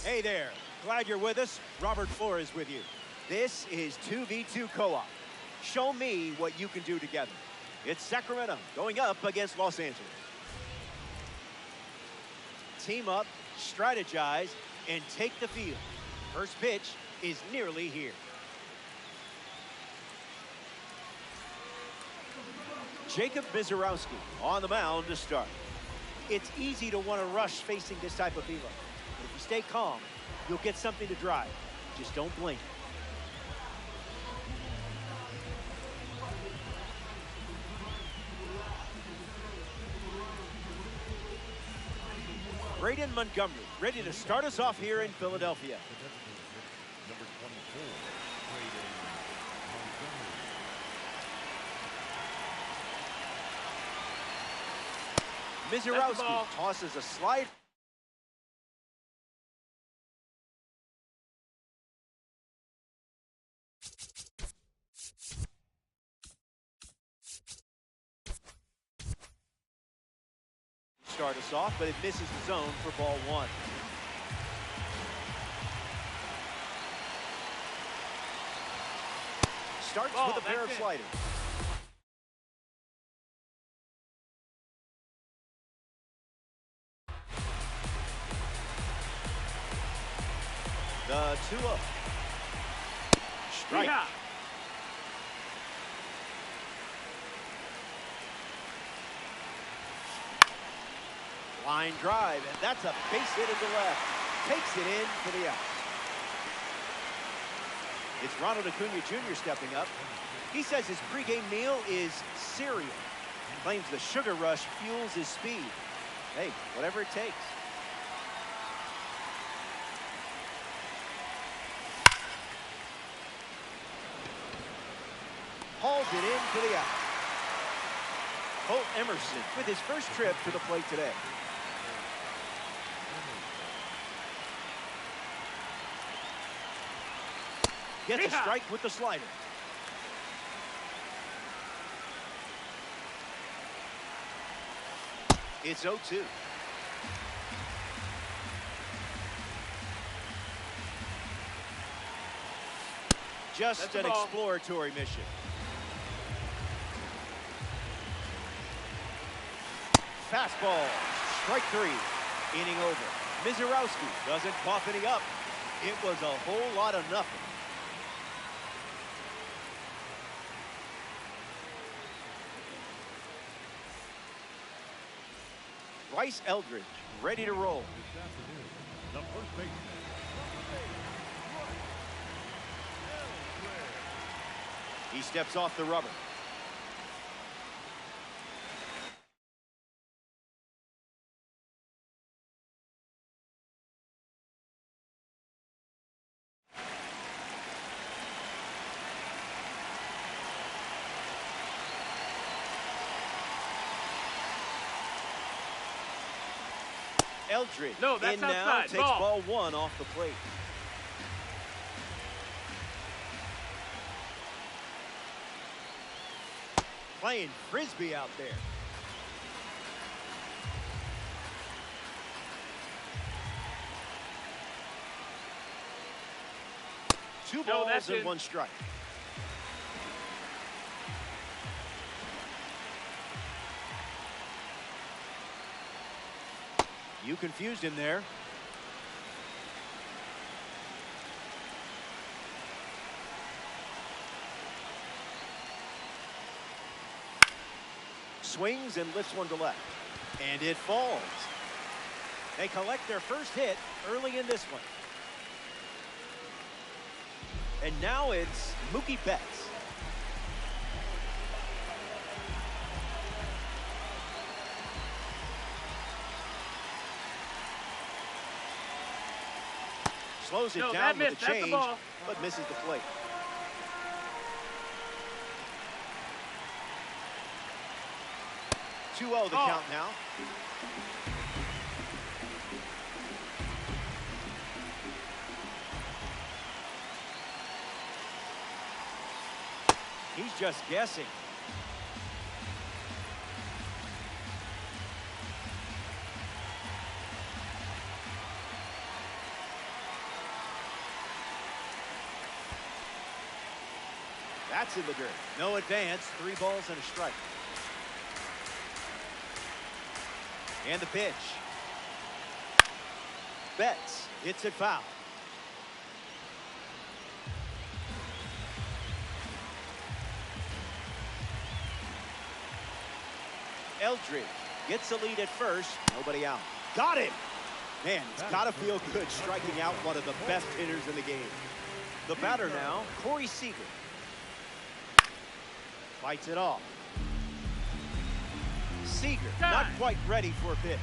Hey there, glad you're with us. Robert Flores with you. This is 2v2 co-op. Show me what you can do together. It's Sacramento going up against Los Angeles. Team up, strategize, and take the field. First pitch is nearly here. Jacob Mizorowski on the mound to start. It's easy to want to rush facing this type of velo. But if you stay calm, you'll get something to drive. Just don't blink. Braden Montgomery ready to start us off here in Philadelphia. Number 24, Braden Montgomery. Mizorowski tosses a slide. Start us off, but it misses the zone for ball one. Starts with a pair of sliders. low. Strike. Yeah. Line drive, and that's a base hit into left. Takes it in for the out. It's Ronald Acuna Jr. stepping up. He says his pregame meal is cereal. He claims the sugar rush fuels his speed. Hey, whatever it takes. Hauls it in for the out. Holt Emerson with his first trip to the plate today. Gets a strike with the slider. It's 0-2. Just an exploratory mission. Fastball, strike 3, inning over. Mizorowski doesn't cough any up. It was a whole lot of nothing. Bryce Eldridge ready to roll. This afternoon, the first baseman. He steps off the rubber. Eldridge in now, takes ball 1 off the plate. Playing frisbee out there. Two balls and 1 strike. You confused him there. Swings and lifts one to left. And it falls. They collect their first hit early in this one. And now it's Mookie Betts. Slows it down with the change, but misses the plate. The count now. He's just guessing. That's in the dirt. No advance, 3 balls and a strike. And the pitch. Betts hits it foul. Eldridge gets the lead at first. Nobody out. Got him! Man, it's got to feel good striking out one of the best hitters in the game. The batter now, Corey Seager. Fights it off. Seager not quite ready for a pitch.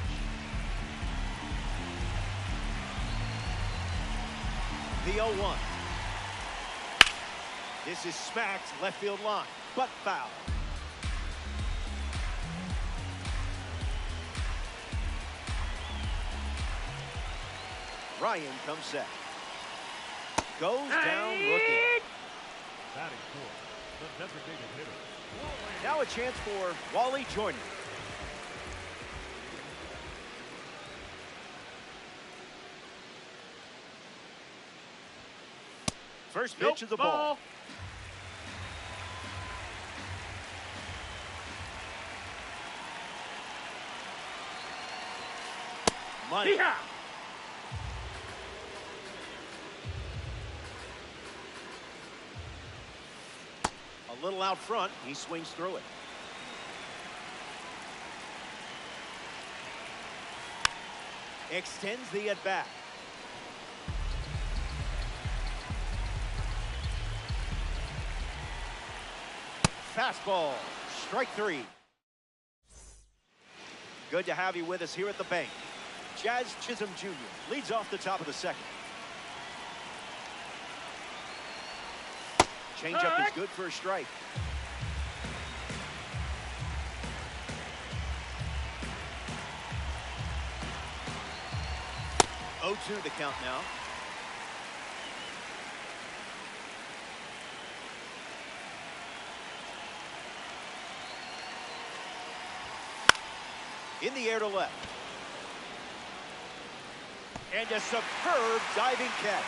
The 0-1. This is smacked left field line, but foul. Ryan comes set. Goes down looking. Batting for the designated hitter. Now a chance for Wally Joyner. First pitch of the ball. Money. A little out front, he swings through it. Extends the at-bat. Fastball, strike three. Good to have you with us here at the bank. Jazz Chisholm Jr. leads off the top of the second. Changeup is good for a strike. 0-2 the count now. In the air to left. And a superb diving catch.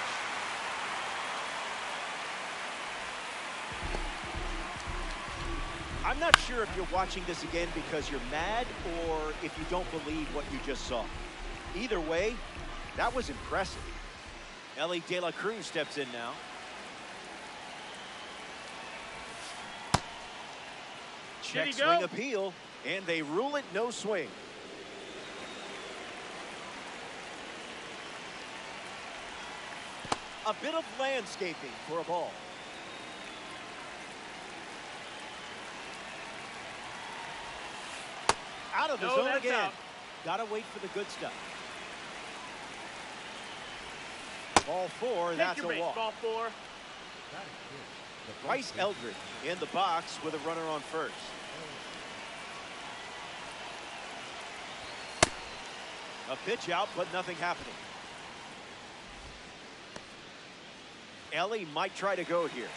I'm not sure if you're watching this again because you're mad or if you don't believe what you just saw. Either way, that was impressive. Ellie De La Cruz steps in now. Check swing appeal, and they rule it no swing. A bit of landscaping for a ball. Out of the zone again. Out. Gotta wait for the good stuff. Ball four, that's a walk. Ball four. Bryce Eldridge in the box with a runner on first. A pitch out, but nothing happening. Ellie might try to go here.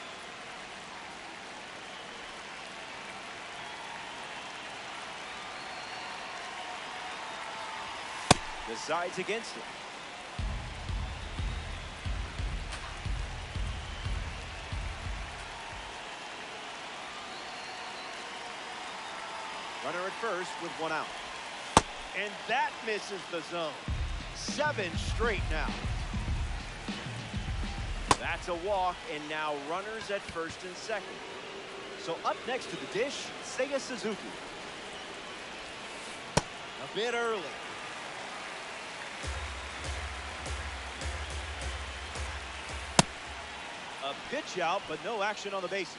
Decides against it. Runner at first with one out. And that misses the zone. 7 straight now. That's a walk, and now runners at first and second. So up next to the dish, Seiya Suzuki. A bit early. A pitch out, but no action on the bases.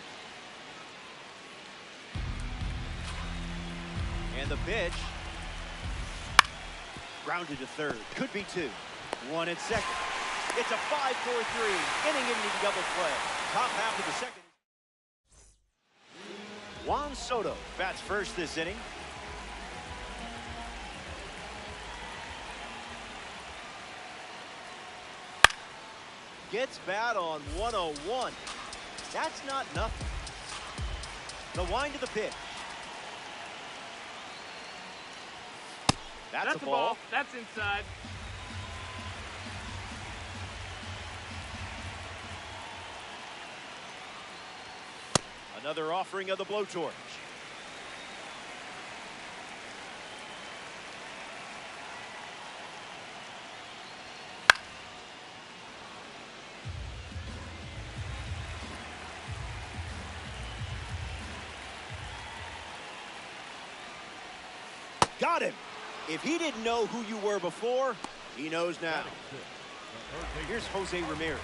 And the pitch. Grounded to third. Could be 2. 1 at second. It's a 5-4-3. Inning-ending double play. Top half of the second. Juan Soto bats first this inning. Gets bat on 101. That's not nothing. The wind of the pitch. That's a ball. That's inside. Another offering of the blowtorch. Got him. If he didn't know who you were before, he knows now. Here's Jose Ramirez.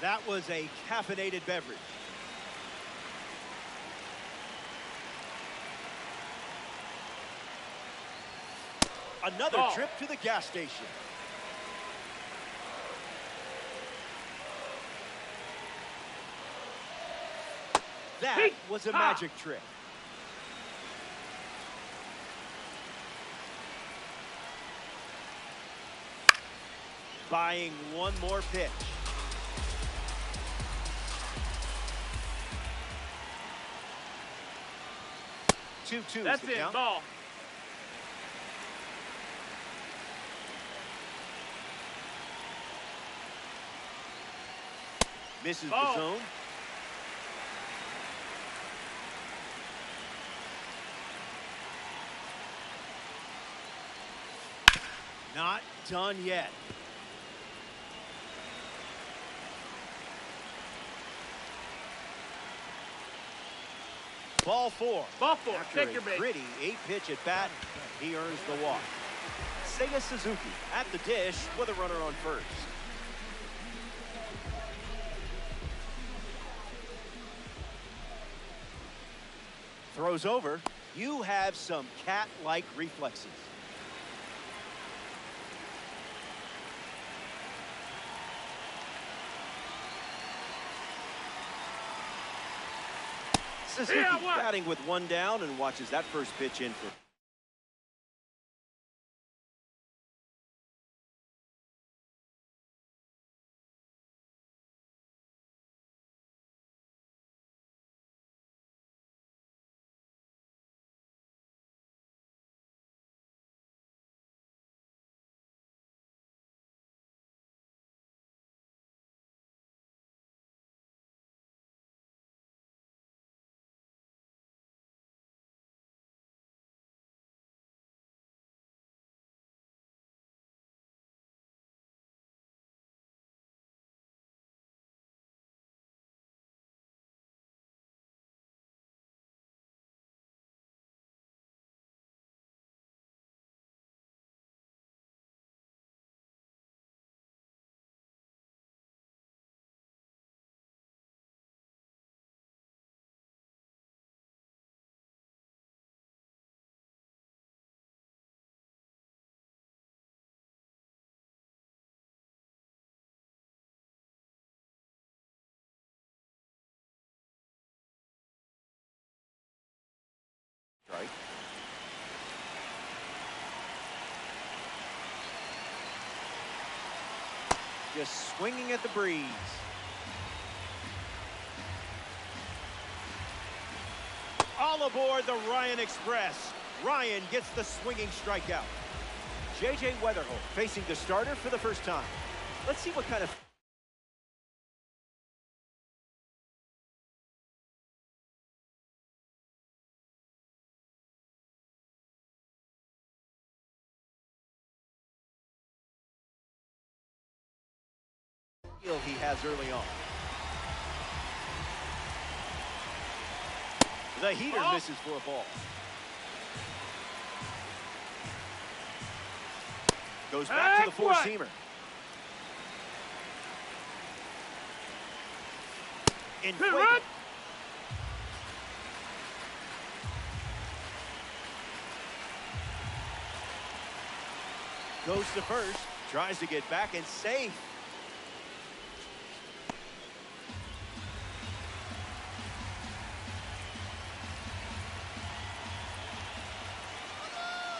That was a caffeinated beverage. Another trip to the gas station. That was a magic trick. Buying one more pitch. 2-2 is That's the it, count. ball. Misses Ball. the zone. Not done yet. Ball four. Ball four. After Take a your bait. gritty 8-pitch at bat, he earns the walk. Seiya Suzuki at the dish with a runner on first. Throws over. You have some cat-like reflexes. Suzuki batting with one down and watches that first pitch in for. Right. Just swinging at the breeze. All aboard the Ryan Express. Ryan gets the swinging strikeout. J.J. Weatherholt facing the starter for the first time. Let's see what kind of feel he has early on. The heater misses for a ball. Goes back to the four-seamer. Inflated. Goes to first. Tries to get back and safe.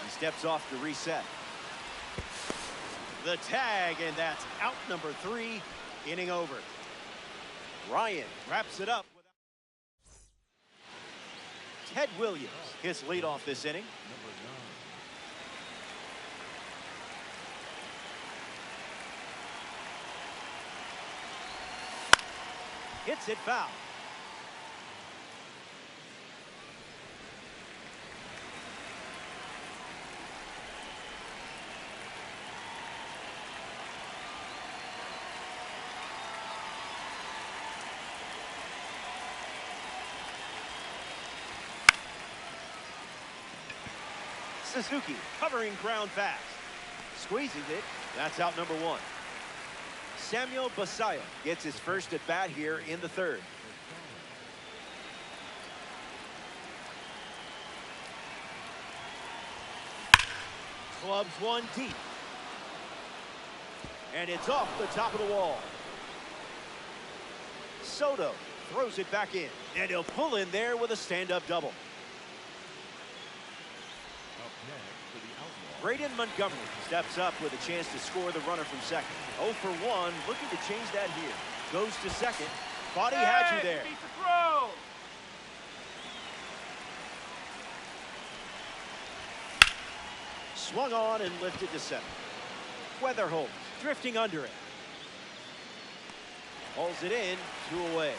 He steps off to reset. The tag, and that's out number 3, inning over. Ryan wraps it up. Ted Williams, his leadoff this inning. Hits it foul. Suzuki covering ground fast. Squeezes it. That's out number 1. Samuel Basallo gets his first at bat here in the third. Clubs one deep. And it's off the top of the wall. Soto throws it back in. And he'll pull in there with a stand-up double. Braden Montgomery steps up with a chance to score the runner from second. 0 for 1, looking to change that here. Goes to second. Thought he had you there. Swung on and lifted to center. Weatherholt drifting under it. Pulls it in, 2 away.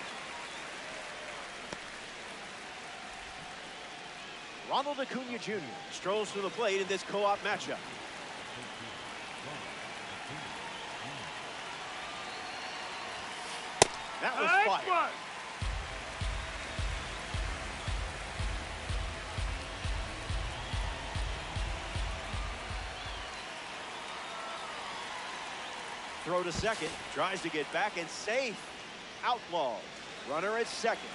Ronald Acuna Jr. strolls to the plate in this co-op matchup. That was fired. Throw to second, tries to get back and safe. Outlaw, runner at second.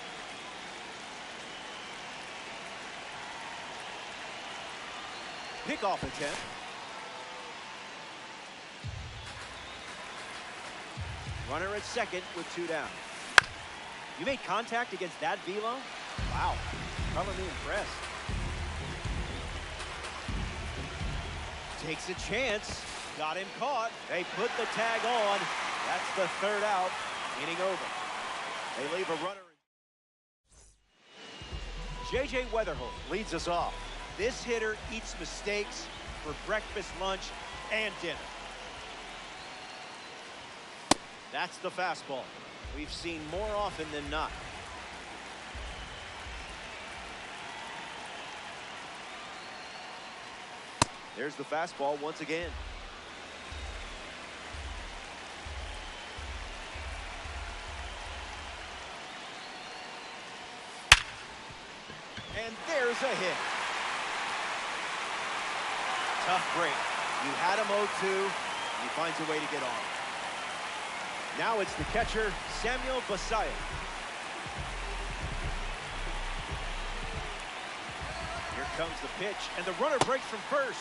Pickoff attempt. Runner at second with 2 down. You made contact against that velo? Wow, color me impressed. Takes a chance. Got him caught. They put the tag on. That's the 3rd out. Inning over. They leave a runner. J.J. Weatherholt leads us off. This hitter eats mistakes for breakfast, lunch, and dinner. That's the fastball. We've seen more often than not. There's the fastball once again. And there's a hit. Tough break. You had him 0-2. He finds a way to get on. Now it's the catcher, Samuel Basallo. Here comes the pitch, and the runner breaks from first.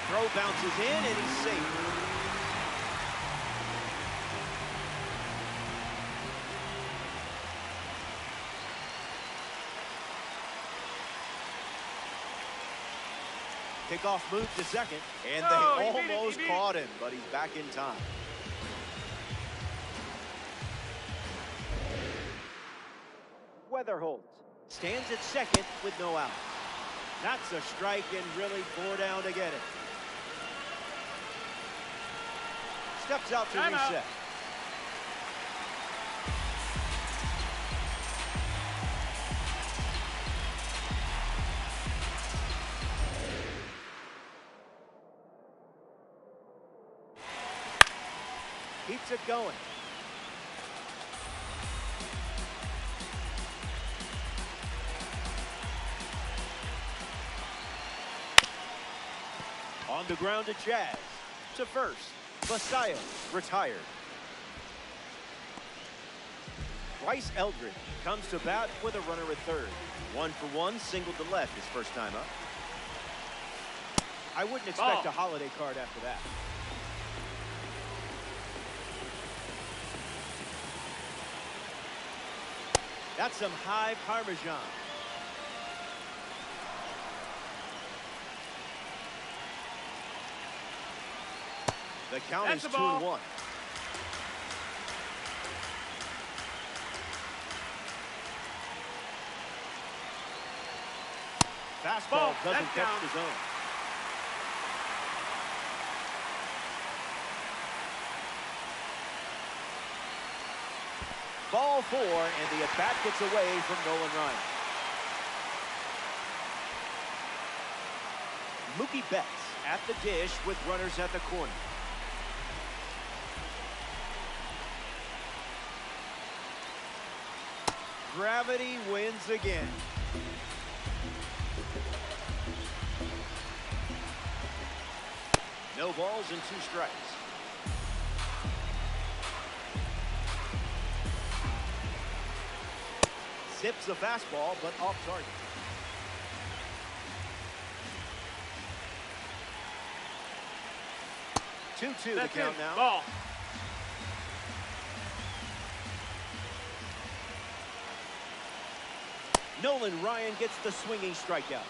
Throw bounces in, and he's safe. Kickoff move to second, and they almost caught him, but he's back in time. Weatherholt stands at second with no out. That's a strike and really bore down to get it. Steps out to reset. Keeps it going. On the ground to Jazz. To first. Basallo retired. Bryce Eldridge comes to bat with a runner at third. 1-for-1, single to left his first time up. I wouldn't expect a holiday card after that. That's some high Parmesan. The count is 2-1. Fastball doesn't catch the zone. Ball 4, and the at-bat gets away from Nolan Ryan. Mookie Betts at the dish with runners at the corner. Gravity wins again. No balls and 2 strikes. Zips the fastball, but off target. Two the count now. Ball. Nolan Ryan gets the swinging strikeout.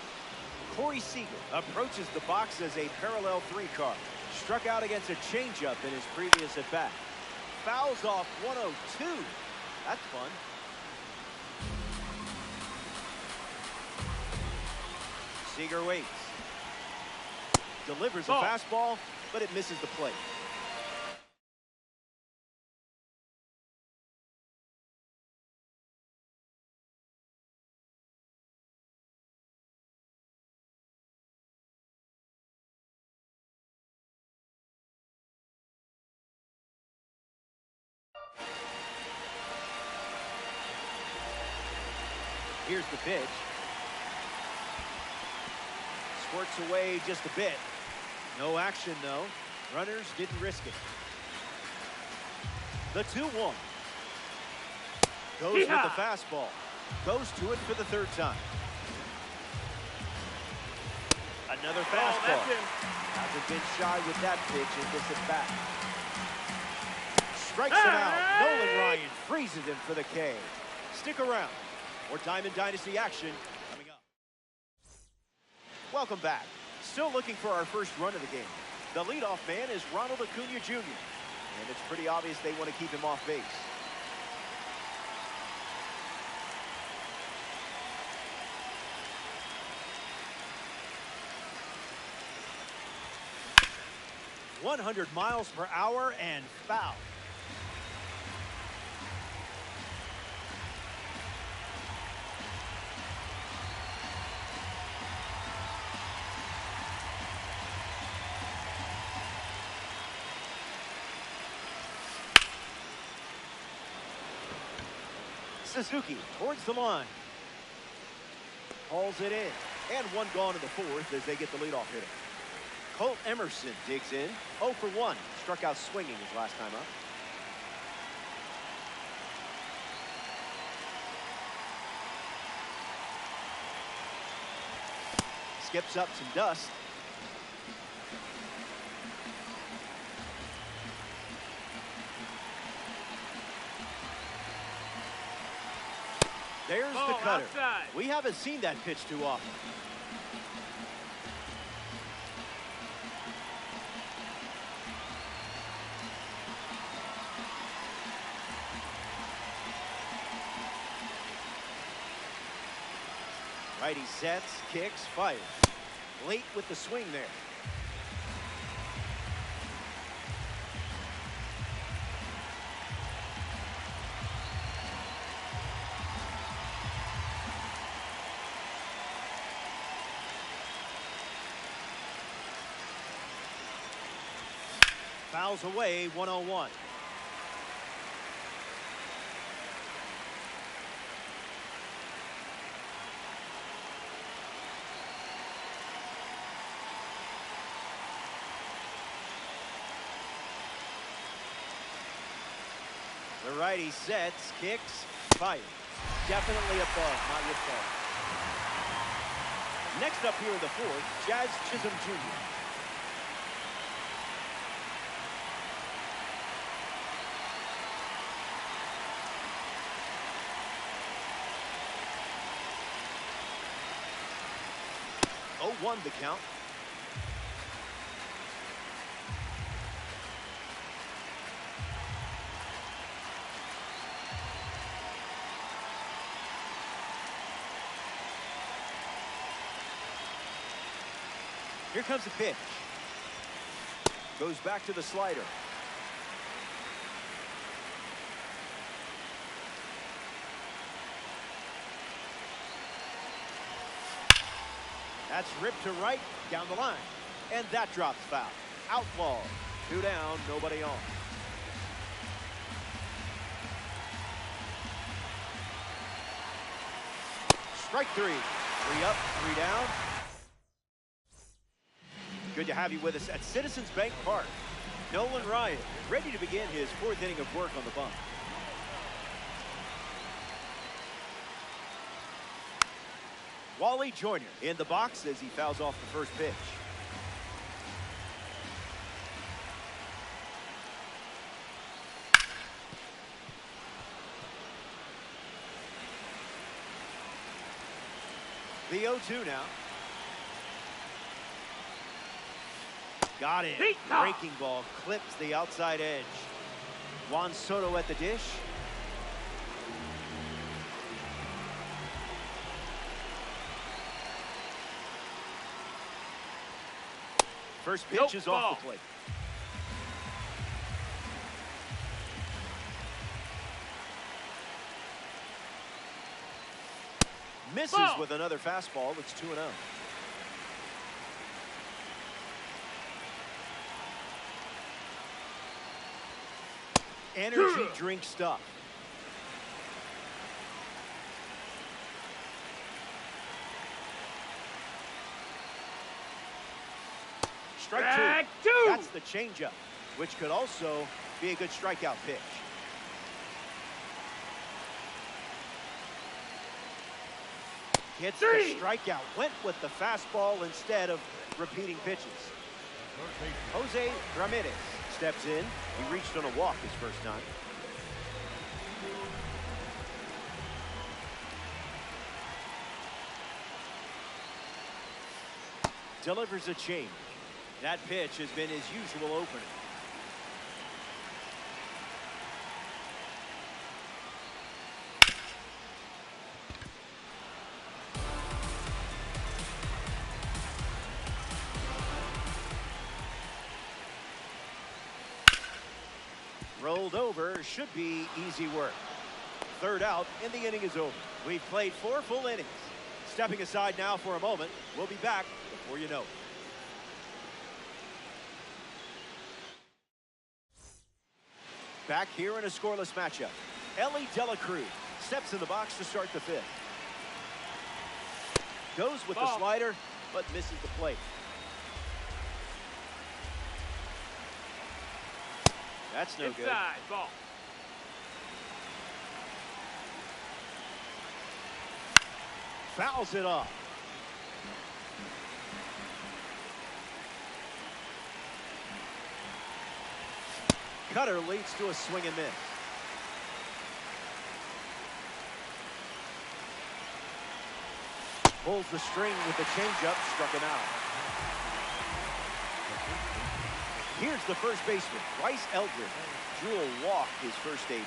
Corey Seager approaches the box as a parallel 3 card. Struck out against a changeup in his previous at-bat. Fouls off 102. That's fun. Seager waits. delivers a fastball, but it misses the plate. Here's the pitch. Squirts away just a bit. No action, though. Runners didn't risk it. The 2-1. Goes with the fastball. Goes to it for the third time. Another fastball. Hasn't been shy with that pitch in this at bat. Strikes him out. Nolan Ryan freezes him for the K. Stick around. More Diamond Dynasty action coming up. Welcome back. Still looking for our first run of the game. The leadoff man is Ronald Acuna Jr. And it's pretty obvious they want to keep him off base. .100 miles per hour and foul. Suzuki towards the line. Hauls it in. And one gone in the fourth as they get the leadoff hitter. Colt Emerson digs in. 0 for 1. Struck out swinging his last time up. Skips up some dust. There's the cutter. Outside. We haven't seen that pitch too often. Righty sets, kicks, fires. Late with the swing there. Fouls away, 1-0-1. The righty sets, kicks, fires. Definitely a ball, not your fault. Next up here in the fourth, Jazz Chisholm Jr. Won the count. Here comes the pitch. Goes back to the slider. That's ripped to right, down the line. And that drops foul. Outlaw. 2 down, nobody on. Strike 3. 3 up, 3 down. Good to have you with us at Citizens Bank Park. Nolan Ryan ready to begin his 4th inning of work on the bump. Wally Joyner in the box as he fouls off the first pitch. The 0-2 now. Got it. Breaking ball clips the outside edge. Juan Soto at the dish. First pitch is off the plate. Misses with another fastball. It's 2-0. Energy drink stuff. Strike two. That's the changeup, which could also be a good strikeout pitch. Gets the strikeout. Went with the fastball instead of repeating pitches. Jose Ramirez steps in. He reached on a walk his first time. Delivers a change. That pitch has been his usual opener. Rolled over, should be easy work. Third out, and the inning is over. We've played 4 full innings. Stepping aside now for a moment. We'll be back before you know it. Back here in a scoreless matchup. Ellie Dela Cruz steps in the box to start the 5th. Goes with the slider, but misses the plate. That's no good. Ball. Fouls it off. Cutter leads to a swing and miss. Pulls the string with the changeup, struck him out. Here's the first baseman, Bryce Eldridge. Drew a walk his first debut.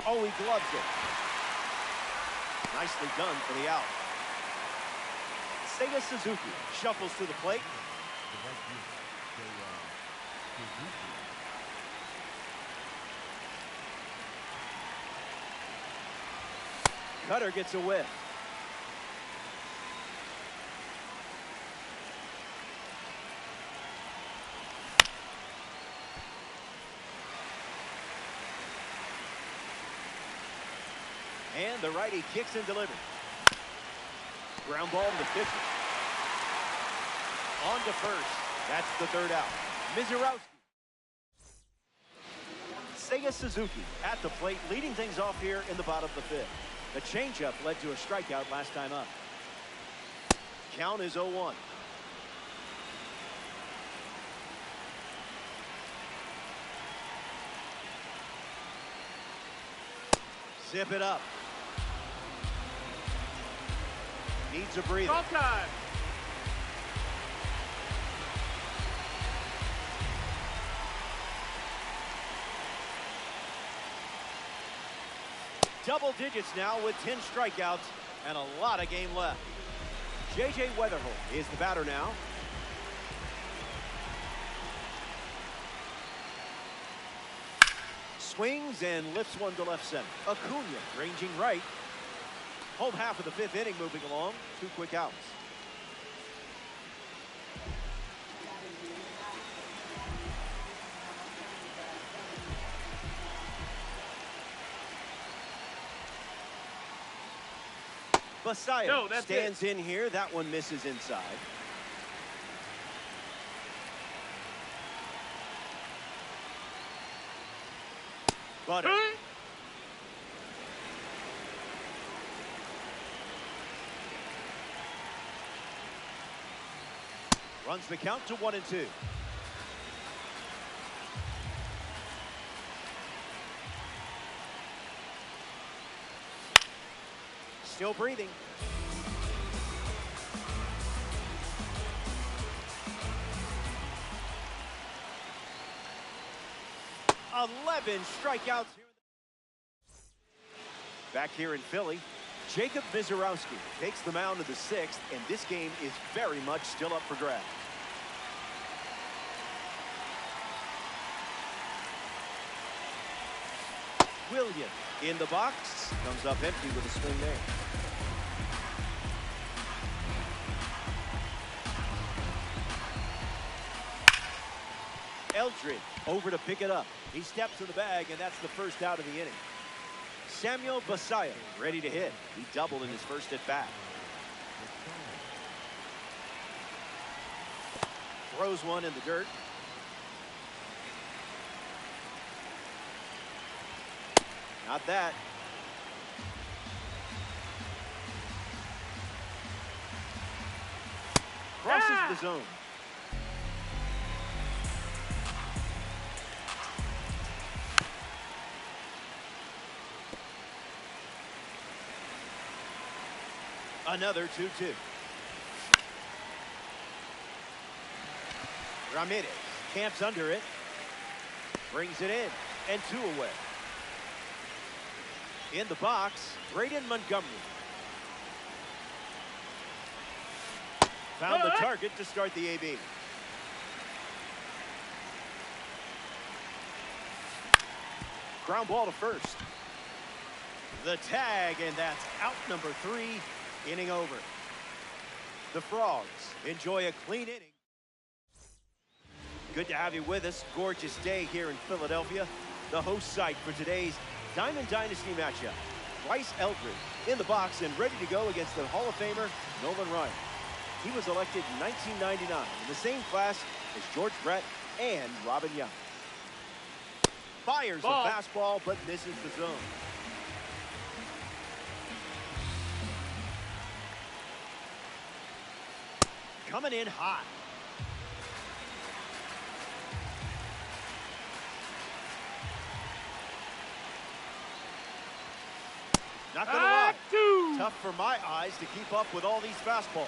Oh, he gloves it. Nicely done for the out. Seiya Suzuki shuffles to the plate. Cutter gets a whiff. And the righty kicks and delivers. Ground ball to pitcher. On to first. That's the third out. Mizurowski. Seiya Suzuki at the plate, leading things off here in the bottom of the 5th. The changeup led to a strikeout last time up. Count is 0-1. Zip it up. Needs a breather. Ball time. Double digits now with 10 strikeouts and a lot of game left. J.J. Weatherholt is the batter now. Swings and lifts one to left center. Acuna ranging right. Home half of the 5th inning moving along. 2 quick outs. Basayo stands in here. That one misses inside. Butter. Runs the count to 1-2. Still breathing. A 11 strikeouts. Back here in Philly, Jacob Mizorowski takes the mound in the 6th, and this game is very much still up for grabs. Williams in the box, comes up empty with a swing there. Eldridge over to pick it up. He steps to the bag, and that's the first out of the inning. Samuel Basayo ready to hit. He doubled in his first at bat. Throws one in the dirt. Not that. Crosses the zone. Another 2-2. Ramirez camps under it. Brings it in. And 2 away. In the box, Braden Montgomery. Found the target to start the AB. Ground ball to first. The tag, and that's out number 3. Inning over. The Frogs enjoy a clean inning. Good to have you with us. Gorgeous day here in Philadelphia. The host site for today's Diamond Dynasty matchup. Bryce Eldridge in the box and ready to go against the Hall of Famer Nolan Ryan. He was elected in 1999 in the same class as George Brett and Robin Young. Fires a fastball but misses the zone. Coming in hot. Not gonna lie. Tough for my eyes to keep up with all these fastballs.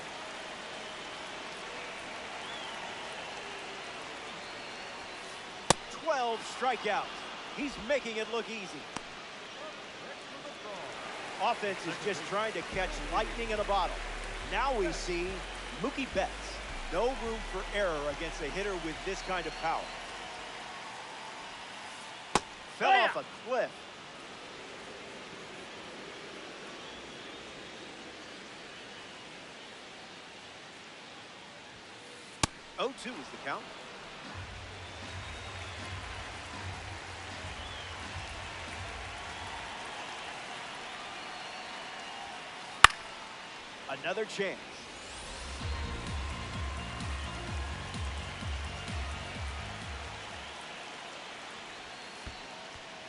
Twelve strikeouts. He's making it look easy. Offense is just trying to catch lightning in a bottle. Now we see Mookie Betts. No room for error against a hitter with this kind of power. Fell off a cliff. Oh, 2 is the count. Another chance.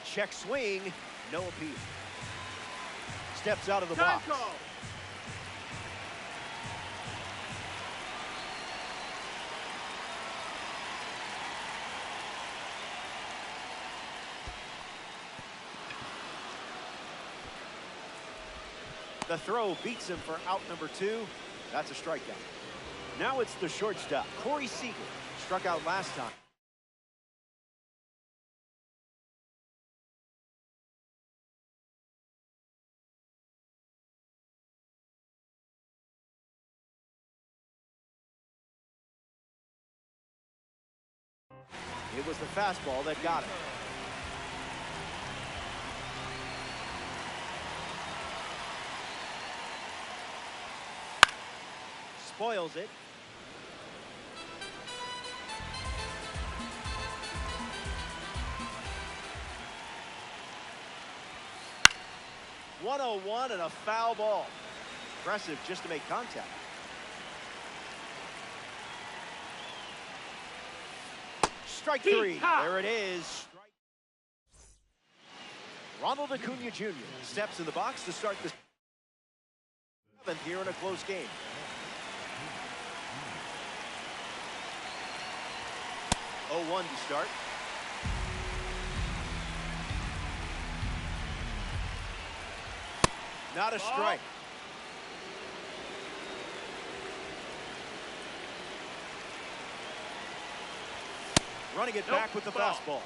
Check swing, no appeal. Steps out of the box. The throw beats him for out number 2. That's a strikeout. Now it's the shortstop, Corey Seager. Struck out last time. It was the fastball that got him. Spoils it. .101 and a foul ball. Impressive just to make contact. Strike 3. There it is. Ronald Acuna Jr. steps in the box to start the 7th here in a close game. Oh, 1 to start. Not a strike. Running it back with the fastball.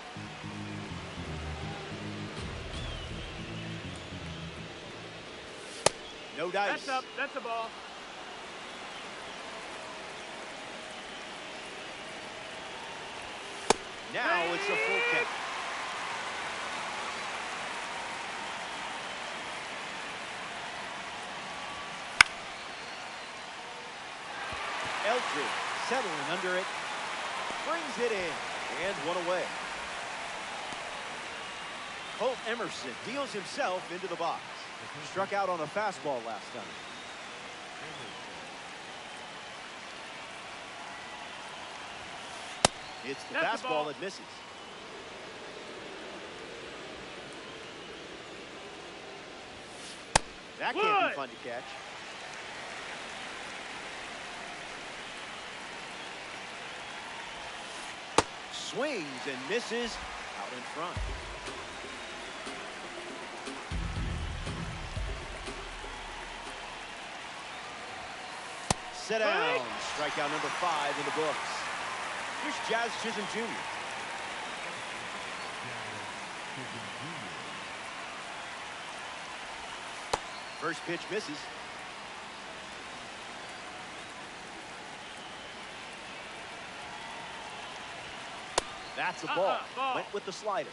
No dice. That's up. That's a ball. Now it's a full count. Eldridge settling under it. Brings it in. And one away. Colt Emerson deals himself into the box. Struck out on a fastball last time. It's the fastball that misses. That can't be fun to catch. Swings and misses out in front. Set down. Strikeout number 5 in the books. Here's Jazz Chisholm Jr. First pitch misses. That's a ball. Went with the slider.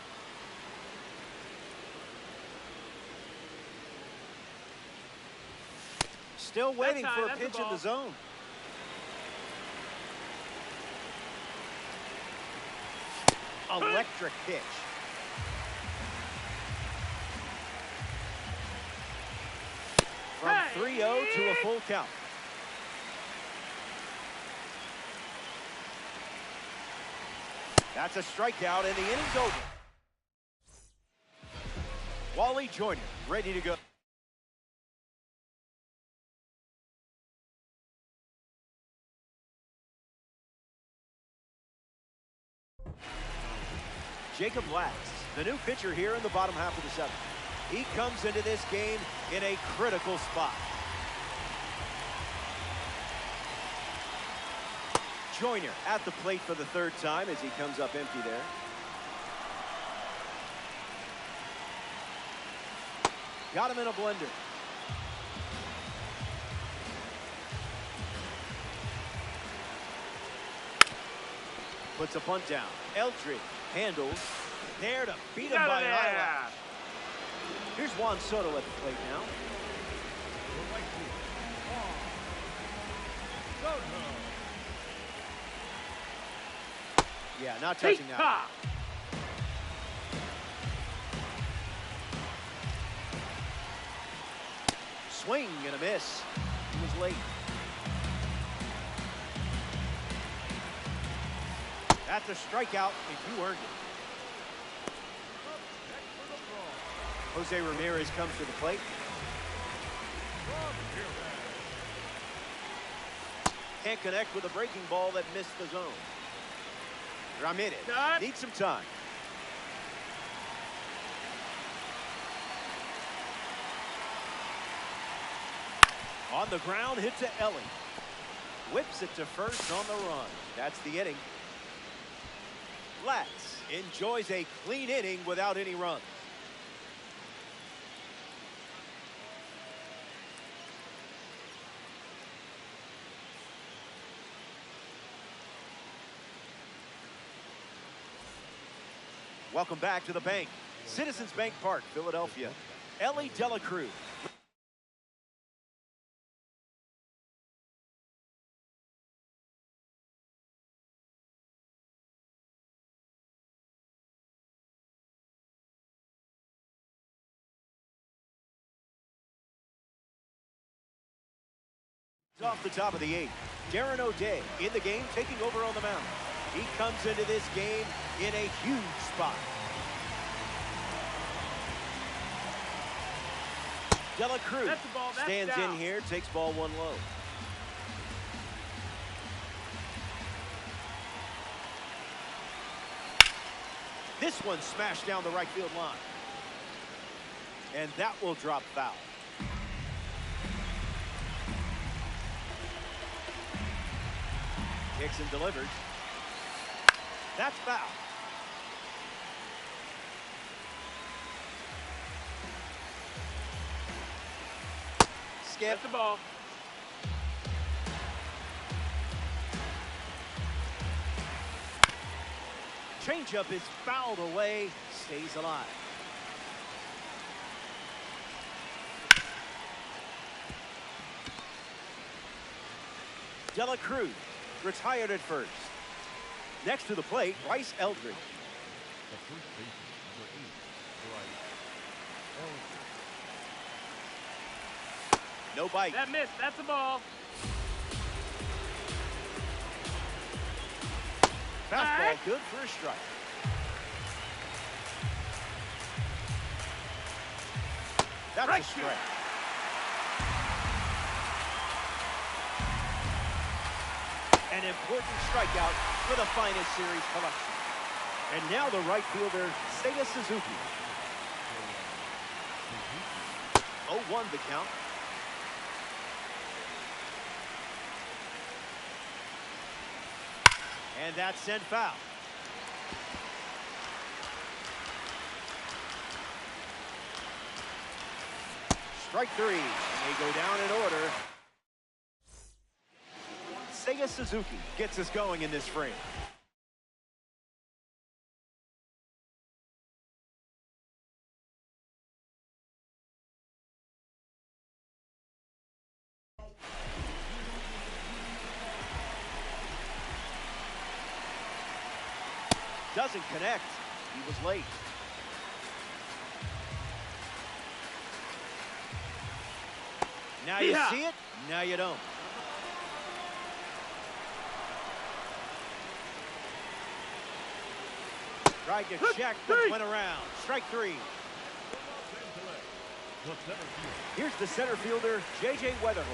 Still waiting for a pitch in the zone. Electric pitch. From 3-0 to a full count. That's a strikeout and the inning's over. Wally Joyner ready to go. Jacob Latz, the new pitcher here in the bottom half of the seventh. He comes into this game in a critical spot. Joyner at the plate for the third time as he comes up empty there. Got him in a blender. Puts a bunt down. Eldridge handles. There to beat him by an eyelash. Here's Juan Soto at the plate now. Yeah, not touching that. Swing and a miss. He was late. That's a strikeout if you earned it. Jose Ramirez comes to the plate. Can't connect with a breaking ball that missed the zone. Ramirez needs some time. On the ground, hit to Ellie. Whips it to first on the run. That's the inning. Latz enjoys a clean inning without any runs. Welcome back to the bank. Citizens Bank Park, Philadelphia. Ellie De La Cruz. Off the top of the 8th, Darren O'Day in the game, taking over on the mound. He comes into this game in a huge spot. De La Cruz stands in here, takes ball 1 low. This one smashed down the right field line. And that will drop foul. Dixon delivers. That's foul. Skip. That's the ball. Changeup is fouled away, stays alive. Dela Cruz retired at first. Next to the plate, Bryce Eldridge. The first baseman, number 8, Bryce Eldridge. No bite. That missed. That's the ball. Fastball good for a strike. That's a strike. An important strikeout for the finest series collection. And now the right fielder, Seiya Suzuki. 0-1 the count. And that's sent foul. Strike three. They go down in order. Seiya Suzuki gets us going in this frame. Doesn't connect. He was late. Now you see it, now you don't. Tried to check, but went around. Strike three. Here's the center fielder, J.J. Weatherholt.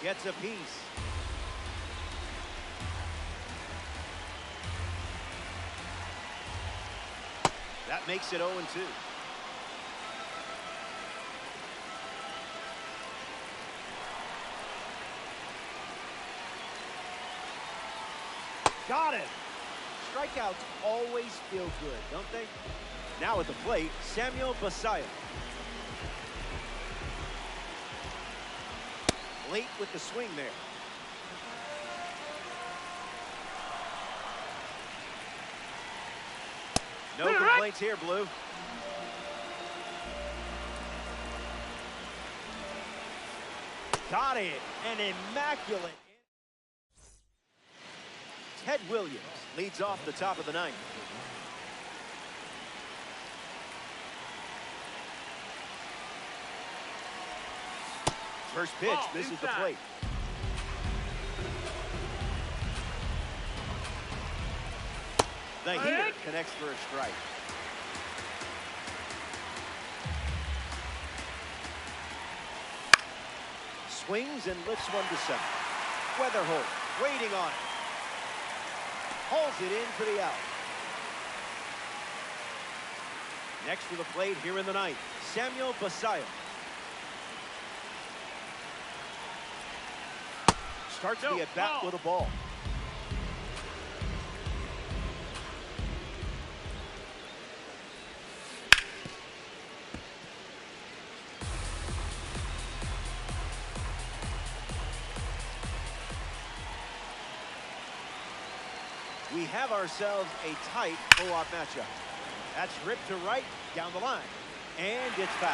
Gets a piece. That makes it 0-2. Got it. Strikeouts always feel good, don't they? Now at the plate, Samuel Basallo. Late with the swing there. No complaints here, Blue. Got it. An immaculate. Ted Williams leads off the top of the ninth. First pitch misses the plate. The heater connects for a strike. Swings and lifts one to center. Weatherholt waiting on it. Hauls it in for the out. Next to the plate here in the ninth, Samuel Basallo. Starts the at-bat with a ball. We have ourselves a tight co-op matchup. That's ripped to right, down the line. And it's foul.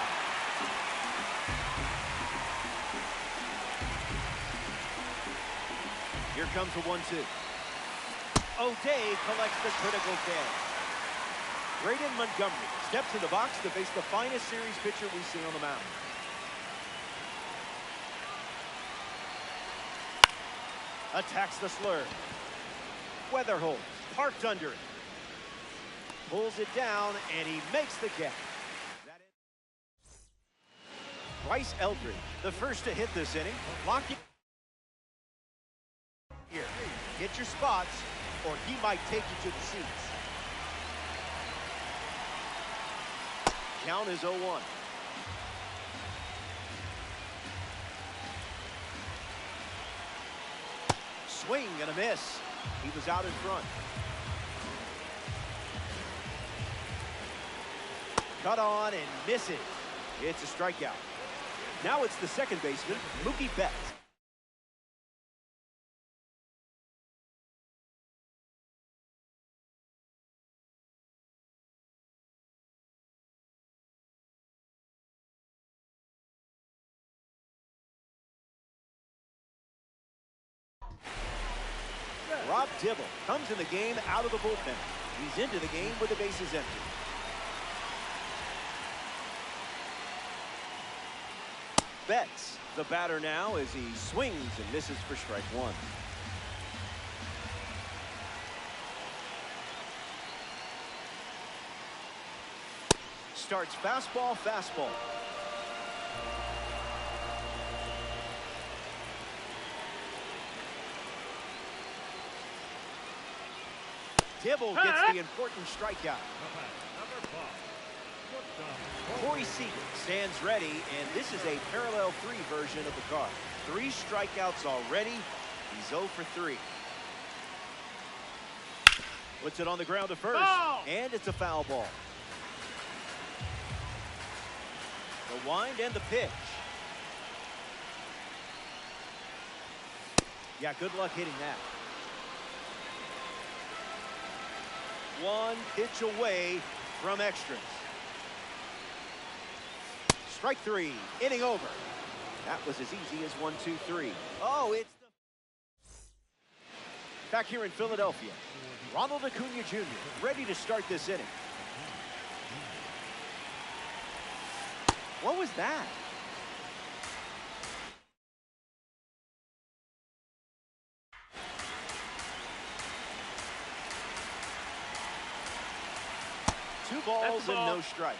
Here comes the 1-2. O'Day collects the critical catch. Braden Montgomery steps in the box to face the finest series pitcher we see on the mound. Attacks the slur. Weatherholt parked under it. Pulls it down, and he makes the catch. Bryce Eldridge, the first to hit this inning. Lock it here. Get your spots, or he might take you to the seats. Count is 0-1. Swing and a miss. He was out in front. Cut on and misses. It's a strikeout. Now it's the second baseman, Mookie Betts. Rob Dibble comes in the game out of the bullpen. He's into the game with the bases empty. Betts, the batter now, as he swings and misses for strike one. Starts fastball, fastball. Dibble gets the important strikeout. Number 5. Corey Seager stands ready, and this is a parallel 3 version of the card. 3 strikeouts already. He's 0 for 3. Puts it on the ground to first, and it's a foul ball. The wind and the pitch. Yeah, good luck hitting that. One pitch away from extras. Strike 3, inning over. That was as easy as 1, 2, 3. Oh, it's the... Back here in Philadelphia, Ronald Acuna Jr. ready to start this inning. What was that? Two balls and no strikes.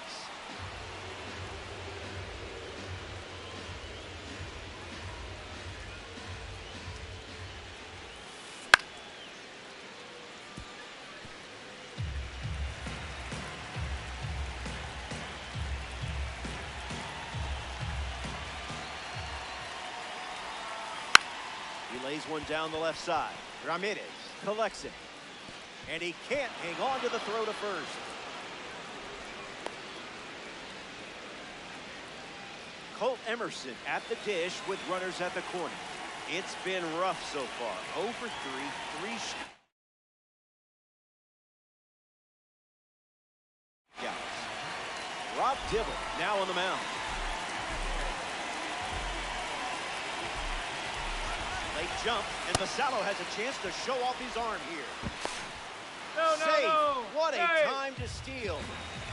He lays one down the left side. Ramirez collects it. And he can't hang on to the throw to first. Colt Emerson at the dish with runners at the corner. It's been rough so far. 0 for 3, 3 strikeouts. Rob Dibble now on the mound. Late jump, and Vasallo has a chance to show off his arm here. Safe. What a time to steal.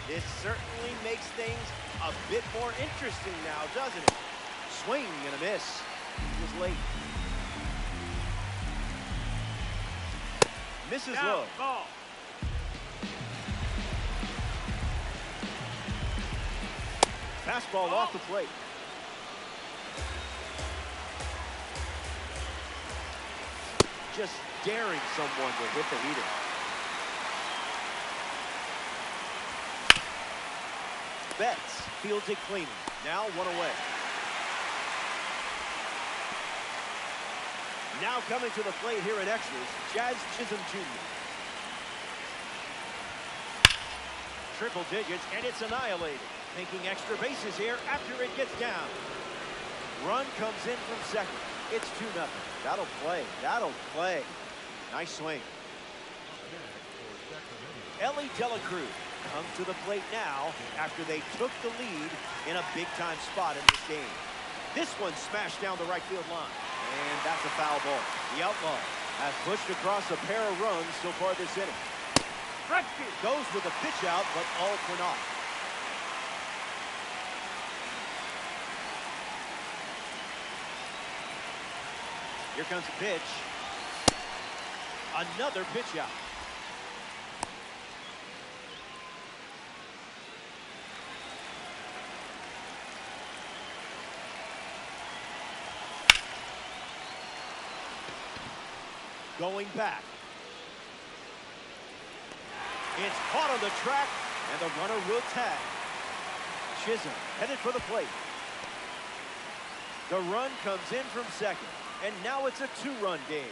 This certainly makes things a bit more interesting now, doesn't it? Swing and a miss. He was late. Misses low. Ball. Fastball off the plate. Just daring someone to hit the heater. Betts fields it clean. Now 1 away. Now coming to the plate here in extras, Jazz Chisholm Jr. Triple digits, and it's annihilated. Making extra bases here after it gets down. Run comes in from second. It's 2-0. That'll play. That'll play. Nice swing. Ellie Dela Cruz comes to the plate now after they took the lead in a big-time spot in this game. This one smashed down the right field line, and that's a foul ball. The outlaw has pushed across a pair of runs so far this inning. Goes with a pitch out, but all for naught. Here comes the pitch. Another pitch out. Going back. It's caught on the track, and the runner will tag. Chisholm headed for the plate. The run comes in from second, and now it's a 2-run game.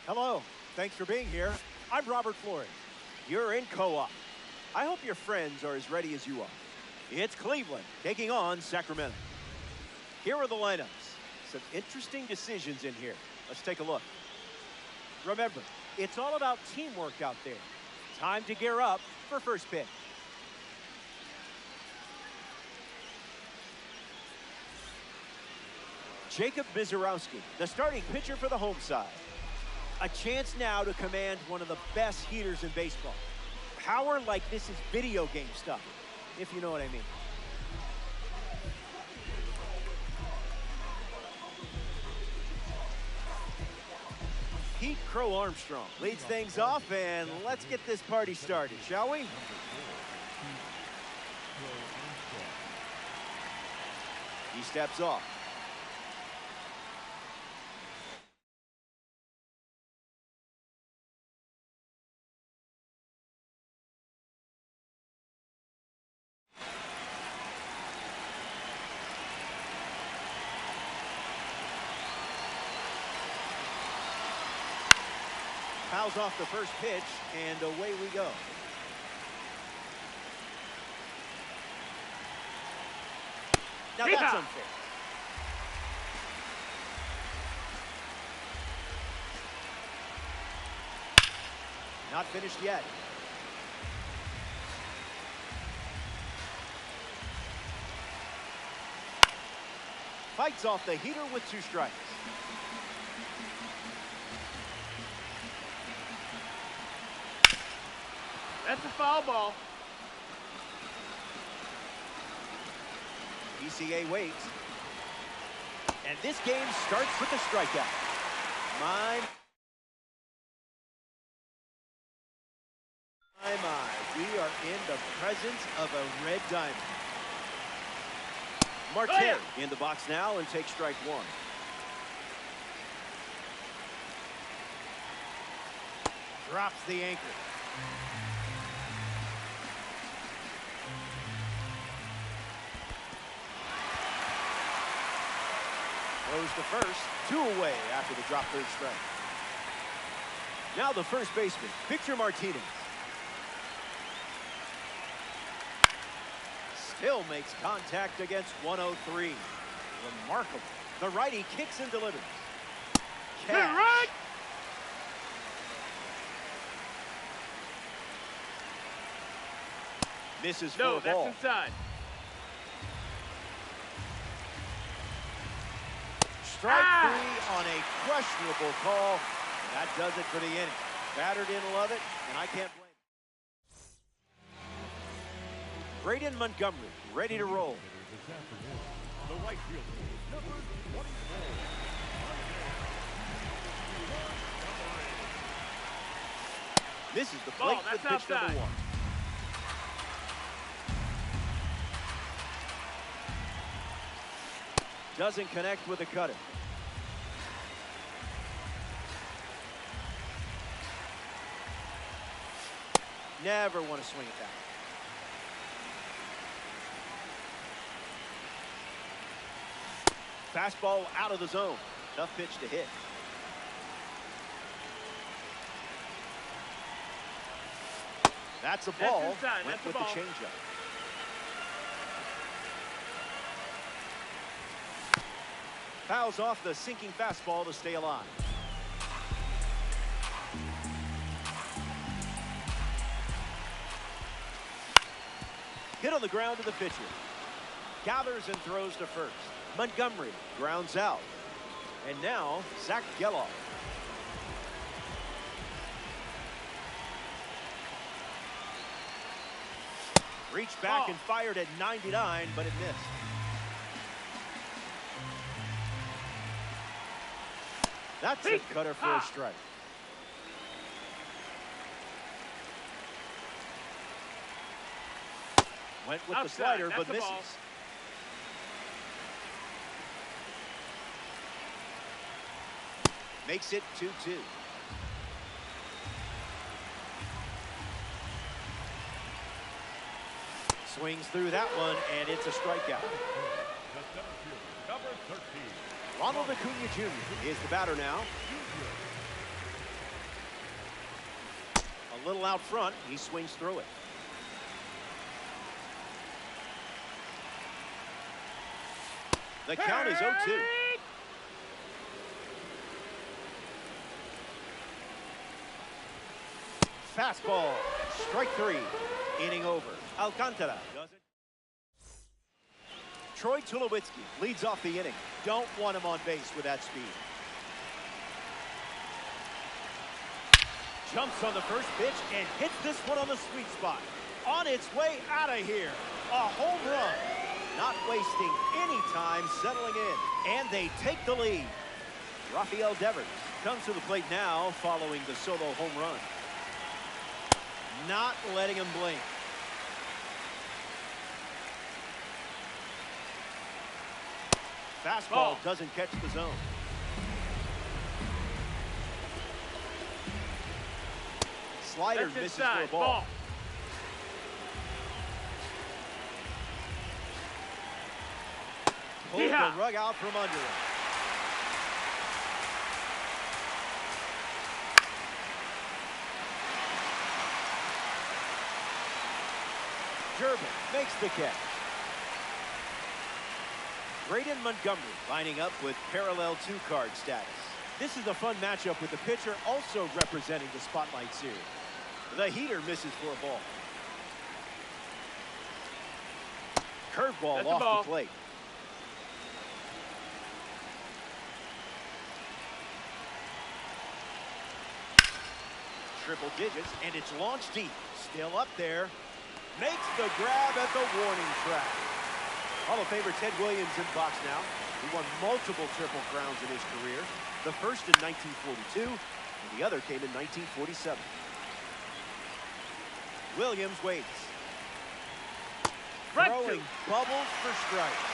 Hello, thanks for being here. I'm Robert Flores. You're in co-op. I hope your friends are as ready as you are. It's Cleveland taking on Sacramento. Here are the lineups. Some interesting decisions in here. Let's take a look. Remember, it's all about teamwork out there. Time to gear up for first pitch. Jacob Mizorowski, the starting pitcher for the home side. A chance now to command one of the best heaters in baseball. Power like this is video game stuff, if you know what I mean. Pete Crow Armstrong leads things off, and let's get this party started, shall we? He steps off. Fouls off the first pitch, and away we go. Now that's unfair. Not finished yet. Fights off the heater with 2 strikes. That's a foul ball. PCA waits. And this game starts with a strikeout. My. We are in the presence of a red diamond. Marte in the box now and takes strike 1. Drops the anchor. Throws to first, 2 away after the drop third strike. Now the first baseman, Victor Martinez. Still makes contact against 103. Remarkable. The righty kicks and delivers. Catch. Right. Misses for No, a ball. that's inside. Strike 3 on a questionable call. That does it for the inning. Batter didn't love it, and I can't blame him. Braden Montgomery, ready to roll. The right fielder, number 24. This is the plate with pitch outside. number 1. Doesn't connect with the cutter. Never want to swing it back. Fastball out of the zone. Tough pitch to hit. That's a ball. That's inside. Went That's with a the ball. changeup. Fouls off the sinking fastball to stay alive. Hit on the ground to the pitcher. Gathers and throws to first. Montgomery grounds out. And now, Zach Geloff. Reached back and fired at 99, but it missed. That's a cutter for a strike. Went with the slider, but misses. Makes it 2-2. Swings through that one, and it's a strikeout. Number 13. Ronald Acuna Jr. is the batter now. A little out front, he swings through it. The count is 0-2. Fastball, strike 3. Inning over. Alcantara doesn't. Troy Tulowitzki leads off the inning. Don't want him on base with that speed. Jumps on the first pitch and hits this one on the sweet spot. On its way out of here. A home run. Not wasting any time settling in. And they take the lead. Rafael Devers comes to the plate now following the solo home run. Not letting him blink. Fastball doesn't catch the zone. Slider misses for a ball. Pulls the rug out from under it. Durbin makes the catch. Braden Montgomery lining up with parallel 2-card status. This is a fun matchup with the pitcher also representing the Spotlight Series. The heater misses for a ball. Curveball off the plate. Triple digits, and it's launched deep. Still up there. Makes the grab at the warning track. Hall of Famer Ted Williams in box now. He won multiple Triple Crowns in his career. The first in 1942, and the other came in 1947. Williams waits. Throwing bubbles for strikes.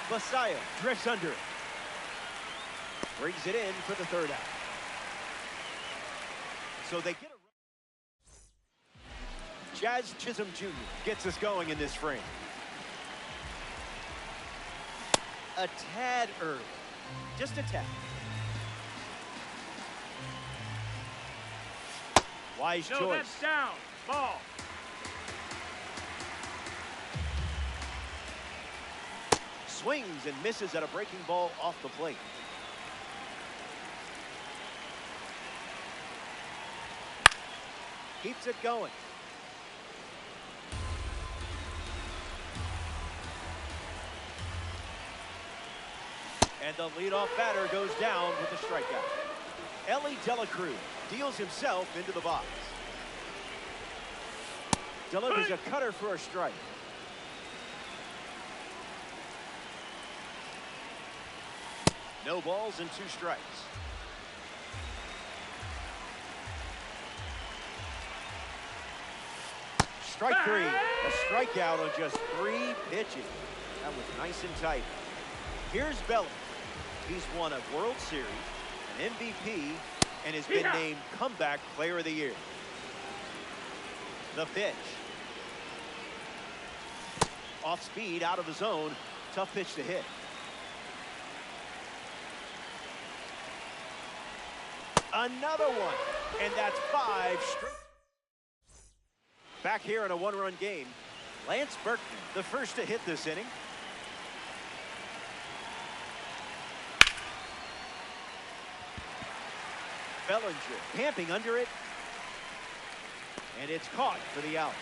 Basayo drifts under it. Brings it in for the third out. So they get a... Jazz Chisholm Jr. gets us going in this frame. A tad early. Just a tad. Wise choice. That's down. Ball. Swings and misses at a breaking ball off the plate. Keeps it going. And the leadoff batter goes down with a strikeout. Ellie De La Cruz deals himself into the box. Delivers a cutter for a strike. No balls and 2 strikes. Strike 3. A strikeout on just 3 pitches. That was nice and tight. Here's Bellinger. He's won a World Series, an MVP, and has been named Comeback Player of the Year. The pitch. Off speed, out of the zone. Tough pitch to hit. Another one, and that's 5 straight. Back here in a 1-run game, Lance Berkman, the first to hit this inning. Bellinger camping under it, and it's caught for the out.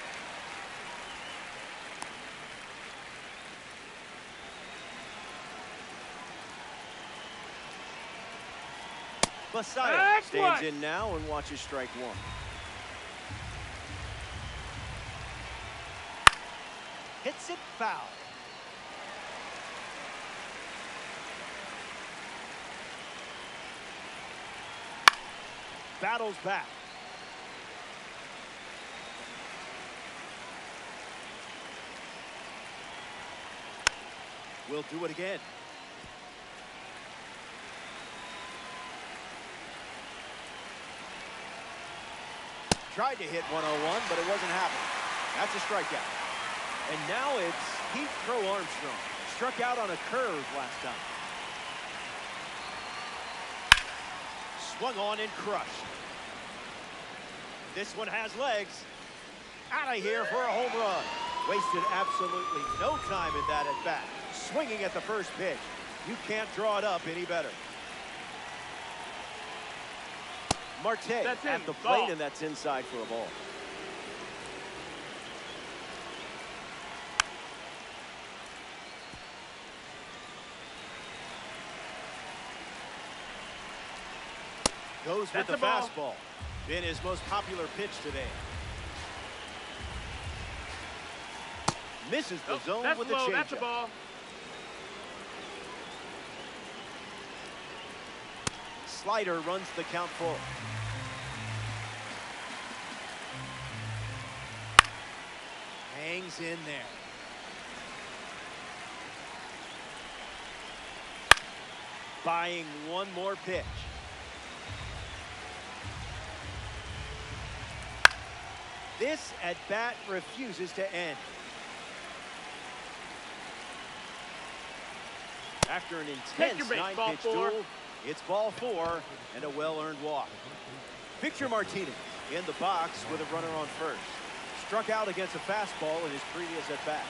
Basayo stands in now and watches strike 1. Hits it foul. Battles back. We'll do it again. Tried to hit 101, but it wasn't happening. That's a strikeout. And now it's Heath Crow Armstrong. Struck out on a curve last time. Swung on and crushed. This one has legs. Out of here for a home run. Wasted absolutely no time in that at bat. Swinging at the first pitch. You can't draw it up any better. Marte at the plate, and that's inside for a ball. Goes with the fastball. Been his most popular pitch today. Misses the zone with the changeup. That's a ball. Slider runs the count full. Hangs in there. Buying one more pitch. This at bat refuses to end. After an intense 9-pitch duel, it's ball 4 and a well-earned walk. Victor Martinez in the box with a runner on first. Struck out against a fastball in his previous at-bat.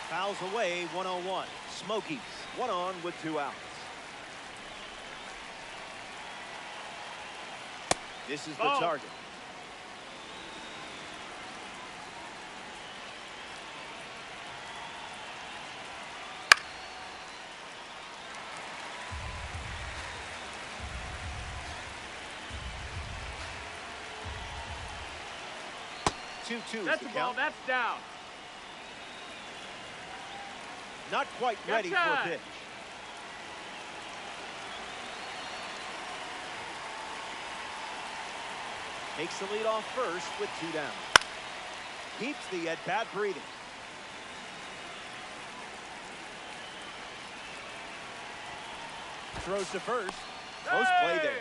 Fouls away, 1-on-1. Smokies, 1 on with 2 outs. This is the target. That's the ball. That's down. Not quite ready for a pitch. Takes the lead off first with 2 down. Keeps the at-bat breathing. Throws to first. Close play there.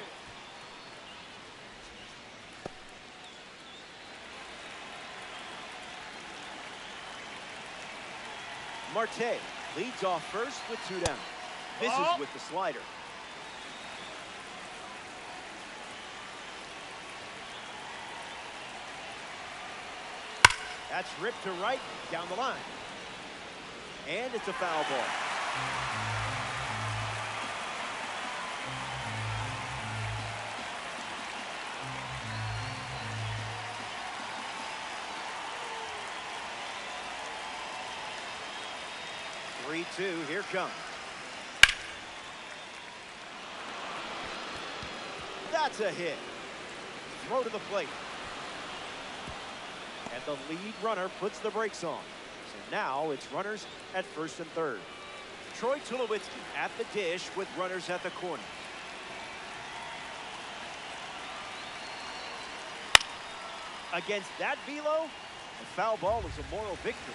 Marte leads off first with 2 down. Misses with the slider. That's ripped to right down the line. And it's a foul ball. Three-two, here comes. That's a hit. Throw to the plate. And the lead runner puts the brakes on. So now it's runners at first and third. Troy Tulowitzki at the dish with runners at the corner. Against that velo, a foul ball is a moral victory.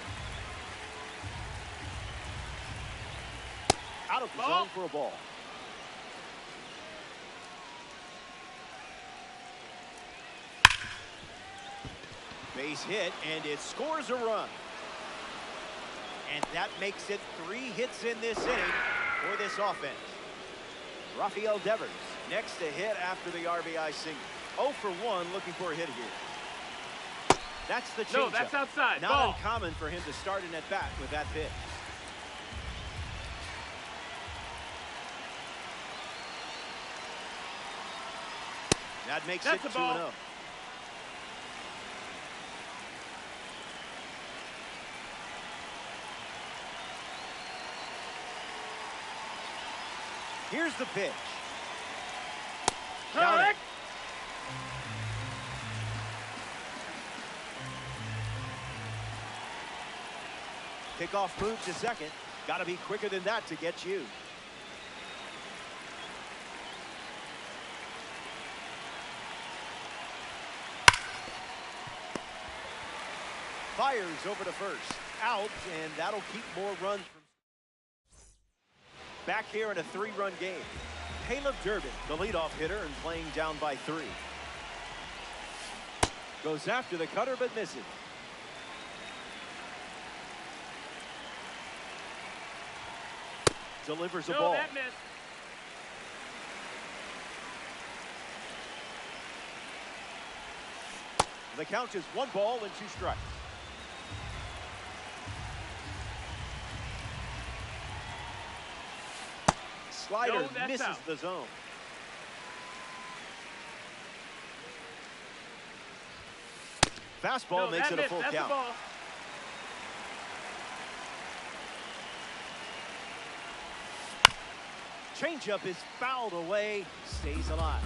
Out of the zone for a ball. Base hit, and it scores a run. And that makes it 3 hits in this inning for this offense. Rafael Devers next to hit after the RBI single. 0 for 1, looking for a hit here. That's the changeup. No, that's outside. Not uncommon for him to start an at-bat with that pitch. That makes it 2-0. Here's the pitch. Correct. Kickoff move to second. Got to be quicker than that to get you. Fires over to first. Out, and that'll keep more runs from. Back here in a 3-run game. Caleb Durbin, the leadoff hitter, and playing down by 3. Goes after the cutter, but misses. Delivers a ball. That missed. The count is 1 ball and 2 strikes. Slider misses out. the zone. Fastball makes it a full count. Changeup is fouled away, stays alive.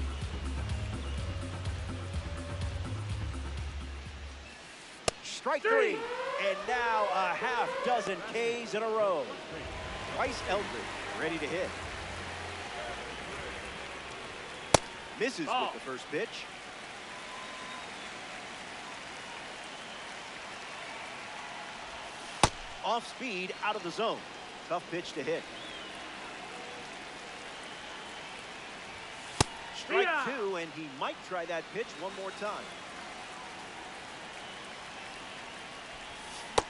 Strike 3, and now a half dozen Ks in a row. Bryce Eldridge ready to hit. Misses with the first pitch. Off speed, out of the zone. Tough pitch to hit. Strike 2, and he might try that pitch one more time.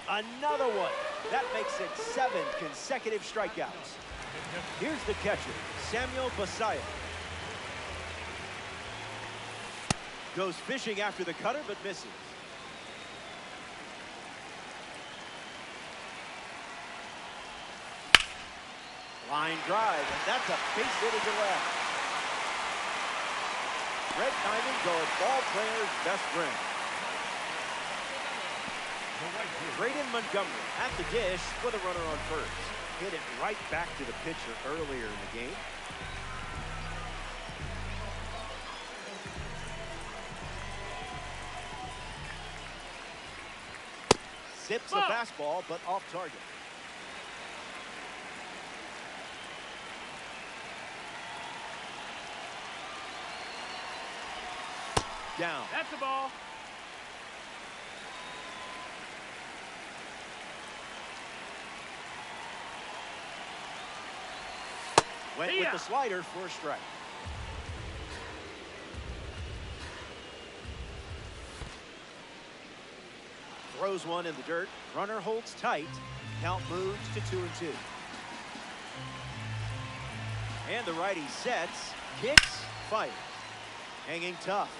Another one. That makes it 7 consecutive strikeouts. Here's the catcher, Samuel Basayo. Goes fishing after the cutter, but misses. Line drive, and that's a base hit to left. Red diamonds are a ball player's best friend. Braden Montgomery at the dish with a runner on first. Hit it right back to the pitcher earlier in the game. Zips a fastball, but off target. Down. That's the ball. Went with the slider for a strike. Throws one in the dirt. Runner holds tight. Count moves to 2-2. And the righty sets, kicks, fires. Hanging tough.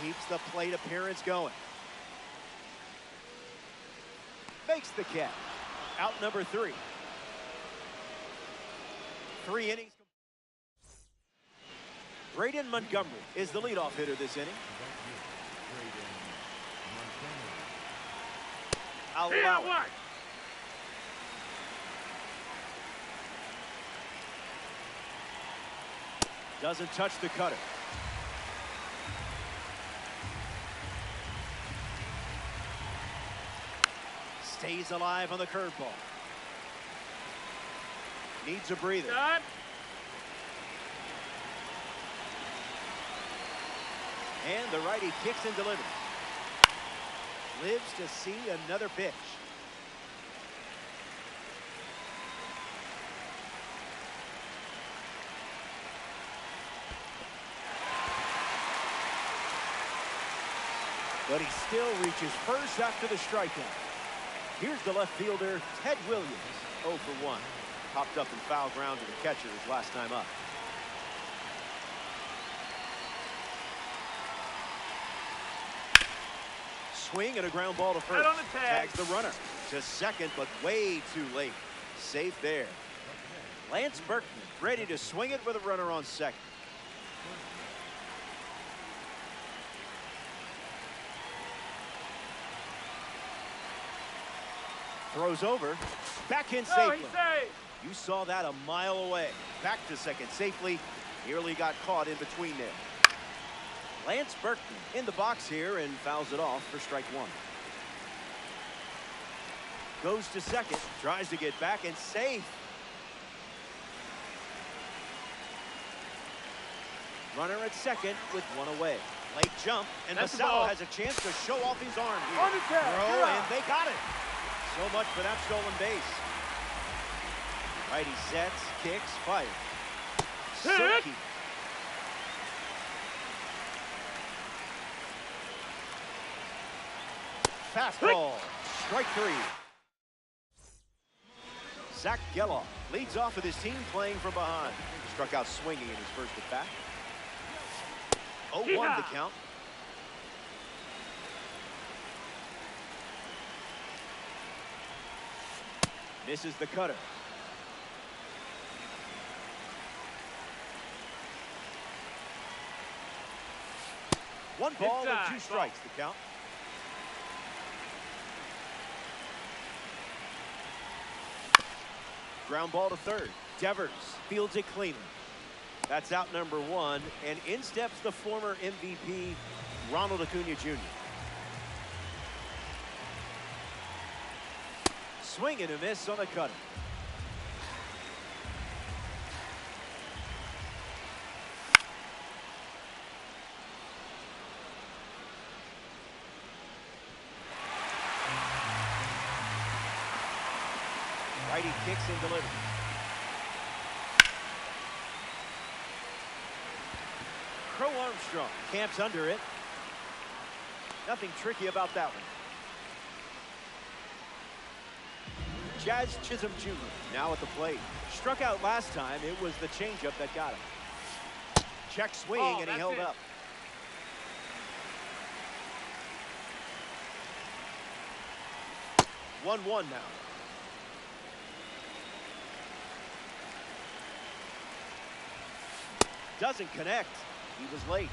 Keeps the plate appearance going. Makes the catch. Out number 3. 3 innings. Braden Montgomery is the leadoff hitter this inning. Allow it. Doesn't touch the cutter. Stays alive on the curveball. Needs a breather. Done. And the righty kicks and delivers. Lives to see another pitch. But he still reaches first after the strikeout. Here's the left fielder, Ted Williams, 0 for 1. Popped up and foul ground to the catcher his last time up. Swing and a ground ball to first. Right on the tag. Tags the runner to second, but way too late. Safe there. Lance Berkman ready to swing it with a runner on second. Throws over. Back in safely. You saw that a mile away. Back to second safely. Nearly got caught in between there. Lance Berkman in the box here and fouls it off for strike 1. Goes to second. Tries to get back and safe. Runner at second with 1 away. Late jump, and Basayo has a chance to show off his arm here. Throw, and they got it. So much for that stolen base. Righty sets, kicks, fires. Silky. Fastball. Strike 3. Zach Geloff leads off with his team playing from behind. Struck out swinging in his first at bat. 0-1 the count. Misses the cutter. One ball and 2 strikes the count. Ground ball to third. Devers fields it cleanly. That's out number 1, and in steps the former MVP, Ronald Acuna Jr. Swing and a miss on the cutter. Righty kicks and delivers. Crow Armstrong camps under it. Nothing tricky about that one. Jazz Chisholm Jr. now at the plate. Struck out last time. It was the changeup that got him. Check swing, and he held up. One now. Doesn't connect. He was late.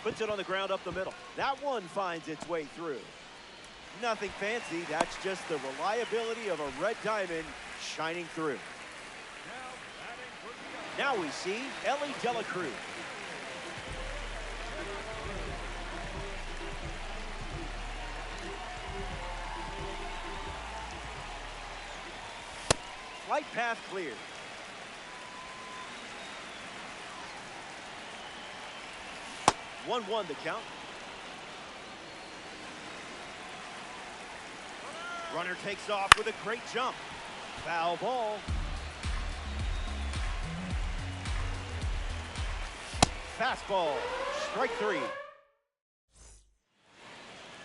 Puts it on the ground up the middle. That one finds its way through. Nothing fancy. That's just the reliability of a red diamond shining through. Now we see Ellie De La Cruz. Flight path cleared. One the count. Runner takes off with a great jump. Foul ball. Fastball. Strike 3.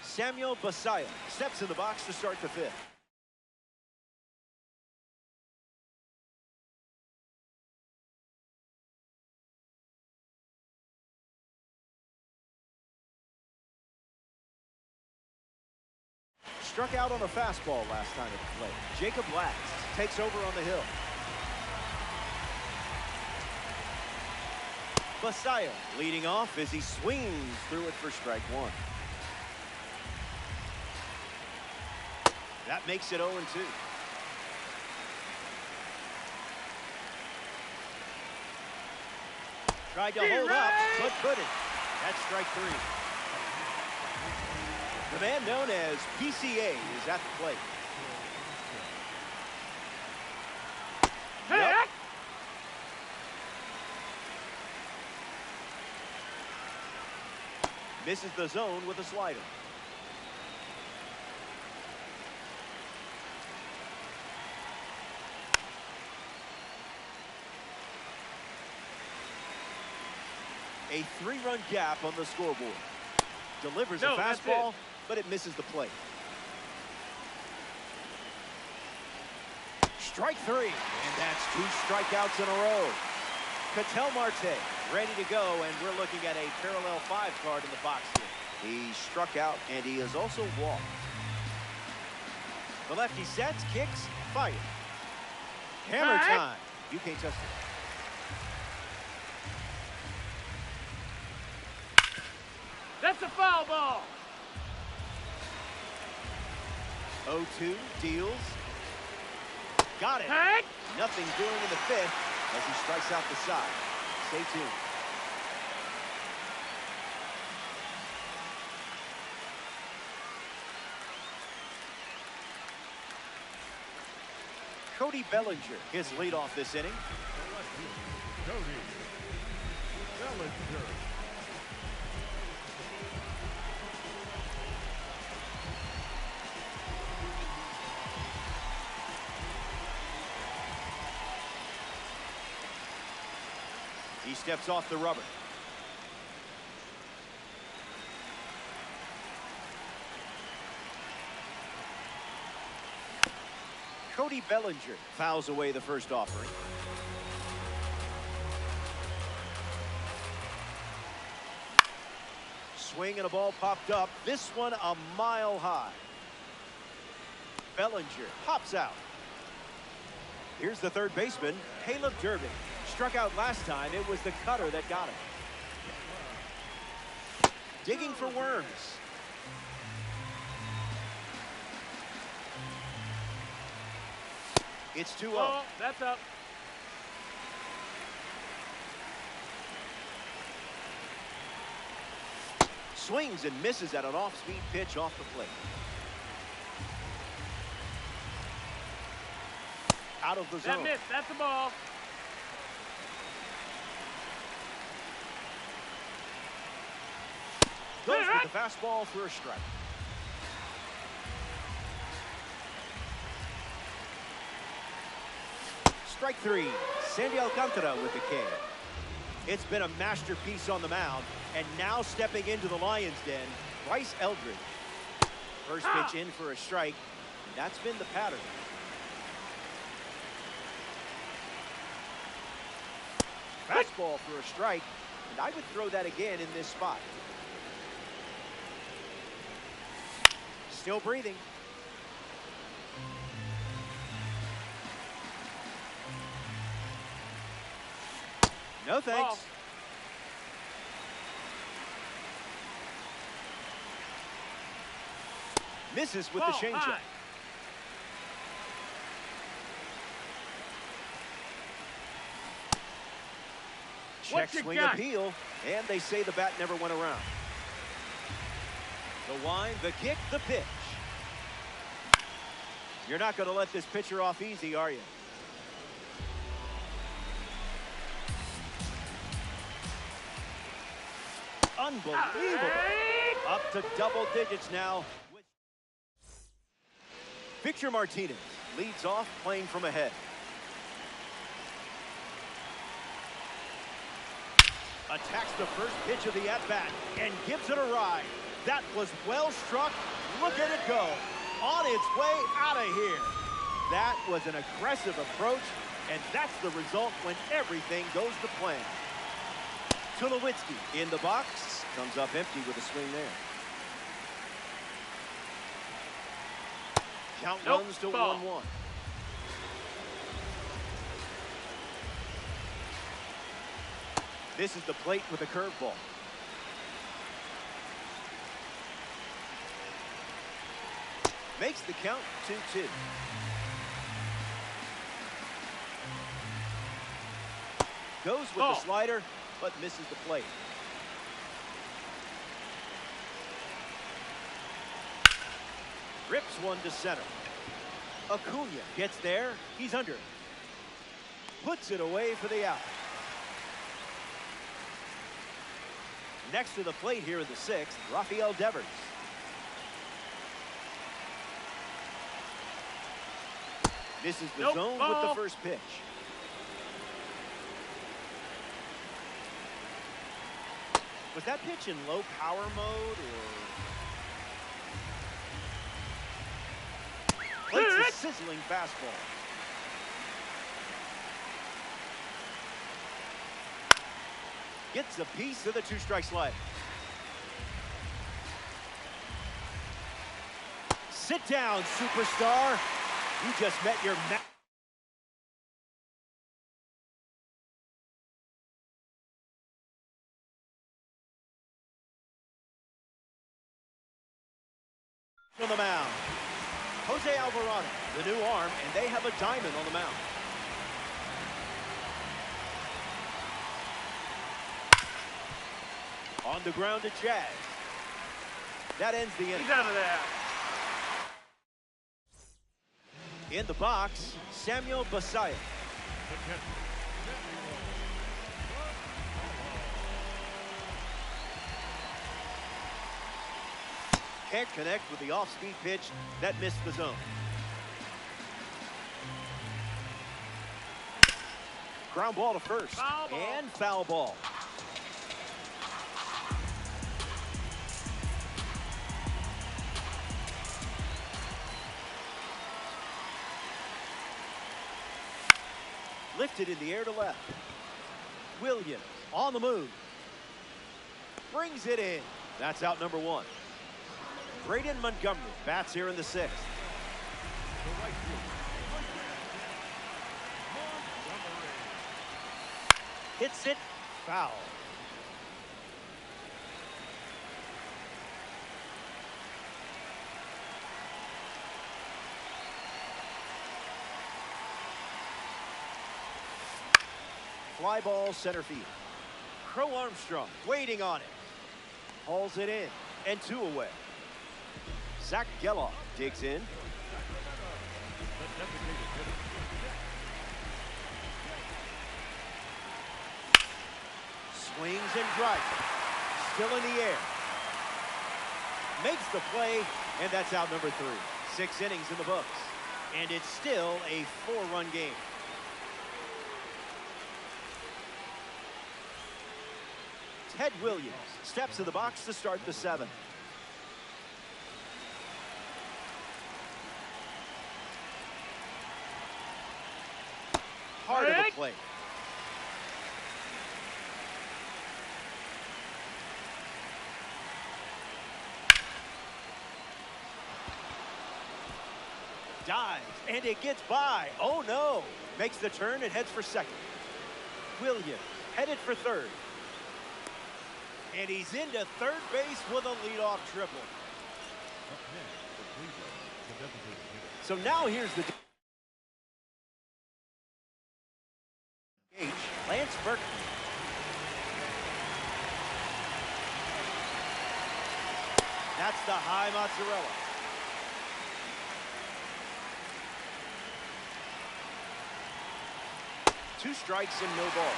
Samuel Basallo steps in the box to start the 5th. Struck out on a fastball last time at the plate. Jacob Last takes over on the hill. Basallo leading off as he swings through it for strike 1. That makes it 0-2. Tried to hold up, but couldn't. That's strike 3. The man known as PCA is at the plate. Yep. Misses the zone with a slider. A 3-run gap on the scoreboard. Delivers a fastball, but it misses the plate. Strike 3, and that's 2 strikeouts in a row. Ketel Marte ready to go, and we're looking at a parallel 5 card in the box here. He struck out, and he has also walked. The lefty sets, kicks, fire. Hammer time. You can't touch it. That's a foul ball. 0-2 deals. Got it. Hey. Nothing doing in the 5th as he strikes out the side. Stay tuned. Cody Bellinger his lead off this inning. Cody Bellinger. He steps off the rubber. Cody Bellinger fouls away the first offering. Swing and a ball popped up. This one a mile high. Bellinger pops out. Here's the third baseman, Caleb Durbin. Struck out last time. It was the cutter that got him. Digging for worms. It's 2-0. Oh, that's up. Swings and misses at an off-speed pitch off the plate. Out of the zone. That missed. That's the ball. Goes with the fastball for a strike. Strike three. Sandy Alcantara with the K. It's been a masterpiece on the mound, and now stepping into the Lions' den, Bryce Eldridge. First pitch in for a strike, and that's been the pattern. Fastball for a strike, and I would throw that again in this spot. Still breathing. No thanks. Ball. Misses with Ball the changeup. high. Check What you swing got? appeal, and they say the bat never went around. The wind, the kick, the pitch. You're not going to let this pitcher off easy, are you? Unbelievable. Up to double digits now. Victor Martinez leads off playing from ahead. Attacks the first pitch of the at-bat and gives it a ride. That was well struck. Look at it go. On its way out of here. That was an aggressive approach, and that's the result when everything goes to plan. Tulowitzki in the box. Comes up empty with a swing there. Count runs to 1-1. This is the plate with a curveball. Makes the count 2-2. Goes with the slider, but misses the plate. Rips one to center. Acuna gets there. He's under it. Puts it away for the out. Next to the plate here in the sixth, Rafael Devers. This is the zone with the first pitch. Was that pitch in low power mode or? Plates a sizzling fastball. Gets a piece of the two-strike slider. Sit down, superstar. You just met your match. On the mound, Jose Alvarado, the new arm, and they have a diamond on the mound. On the ground to Jazz. That ends the inning. He's out of there. In the box, Samuel Basallo. Can't connect with the off-speed pitch that missed the zone. Ground ball to first. Foul ball. And foul ball. Lifted in the air to left. Williams on the move. Brings it in. That's out number one. Braden Montgomery bats here in the sixth. The right fielder, Montgomery. Hits it foul. Fly ball center field. Crow Armstrong waiting on it. Hauls it in and two away. Zach Geloff digs in. The designated hitter. Swings and drives it. Still in the air. Makes the play, and that's out number three. 6 innings in the books. And it's still a 4-run game. Ted Williams steps to the box to start the seventh. Hard of the plate. Dives, and it gets by. Oh no! Makes the turn and heads for second. Williams headed for third. And he's into third base with a leadoff triple. Up next, for Cleveland, the designated hitter. So now here's the Lance Burke. That's the high mozzarella. Two strikes and no ball.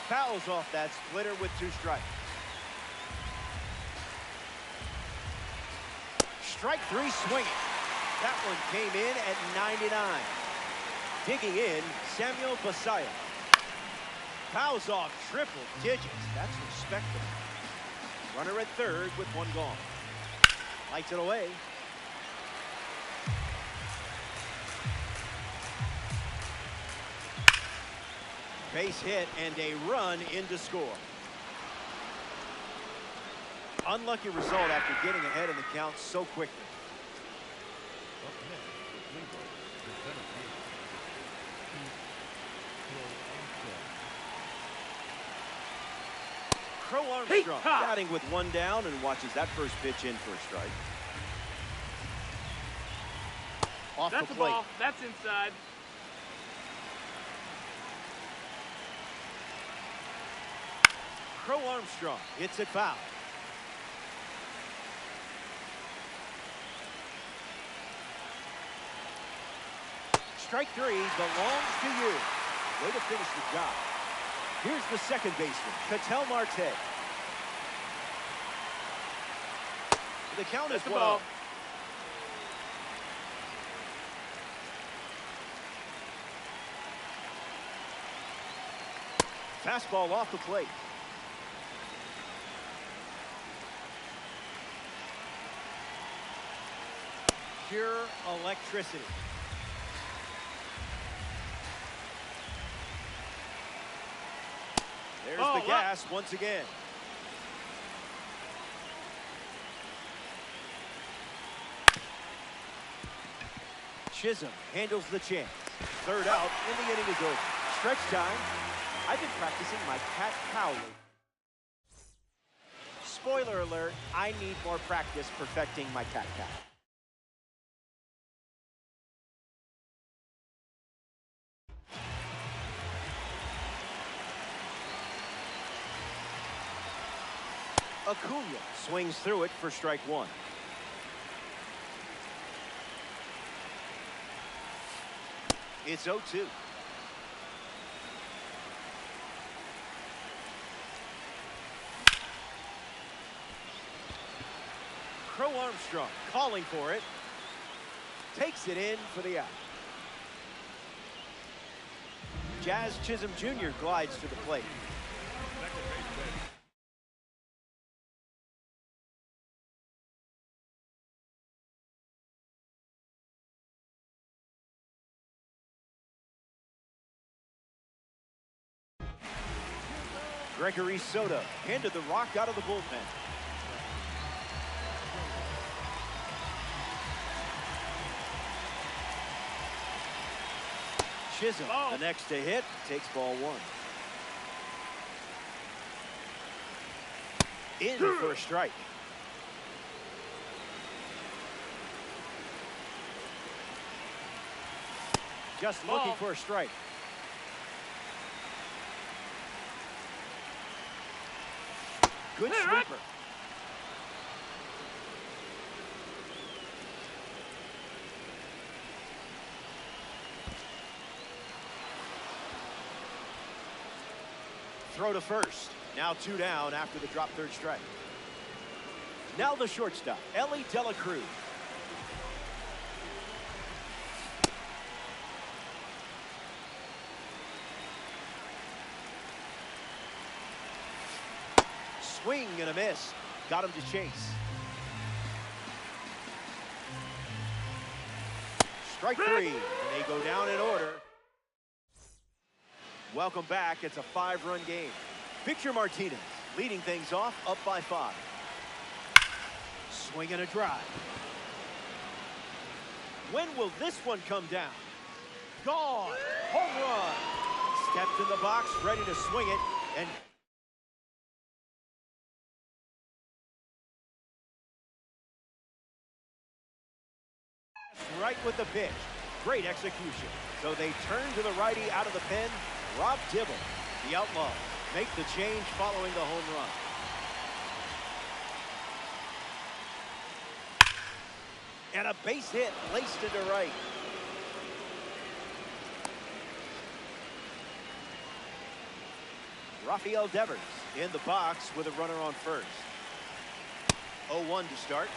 Fouls off that splitter with 2 strikes. Strike 3 swinging. That one came in at 99. Digging in, Samuel Basallo. Fouls off triple digits. That's respectable. Runner at third with 1 gone. Lights it away. Base hit and a run in to score. Unlucky result after getting ahead in the count so quickly. Up next, for Cleveland, the center fielder, Crow Armstrong batting with 1 down and watches that first pitch in for a strike. Off That's the a plate. ball. That's inside. Crow Armstrong hits it foul. Strike 3 belongs to you. Way to finish the job. Here's the second baseman, Ketel Marte. The count is 1-0. Fastball off the plate. Pure electricity. There's the gas once again. Chisholm handles the chance. Third out, and the inning is over. Stretch time. I've been practicing my cat-cow. Spoiler alert, I need more practice perfecting my cat-cow. Acuna swings through it for strike 1. It's 0-2. Crow Armstrong calling for it. Takes it in for the out. Jazz Chisholm Jr. glides to the plate. Gregory Soto handed the rock out of the bullpen. Chisholm, the next to hit, takes ball one. In for a strike. Just looking for a strike. Good sweeper. Throw to first. Now 2 down after the drop third strike. Now the shortstop, Ellie De La Cruz. Swing and a miss. Got him to chase. Strike 3. And they go down in order. Welcome back. It's a 5-run game. Victor Martinez leading things off, up by 5. Swing and a drive. When will this one come down? Gone. Home run. Stepped in the box, ready to swing it, and right with the pitch. Great execution. So they turn to the righty out of the pen. Rob Dibble, the outlaw, make the change following the home run. And a base hit laced into right. Rafael Devers in the box with a runner on first. 0-1 to start.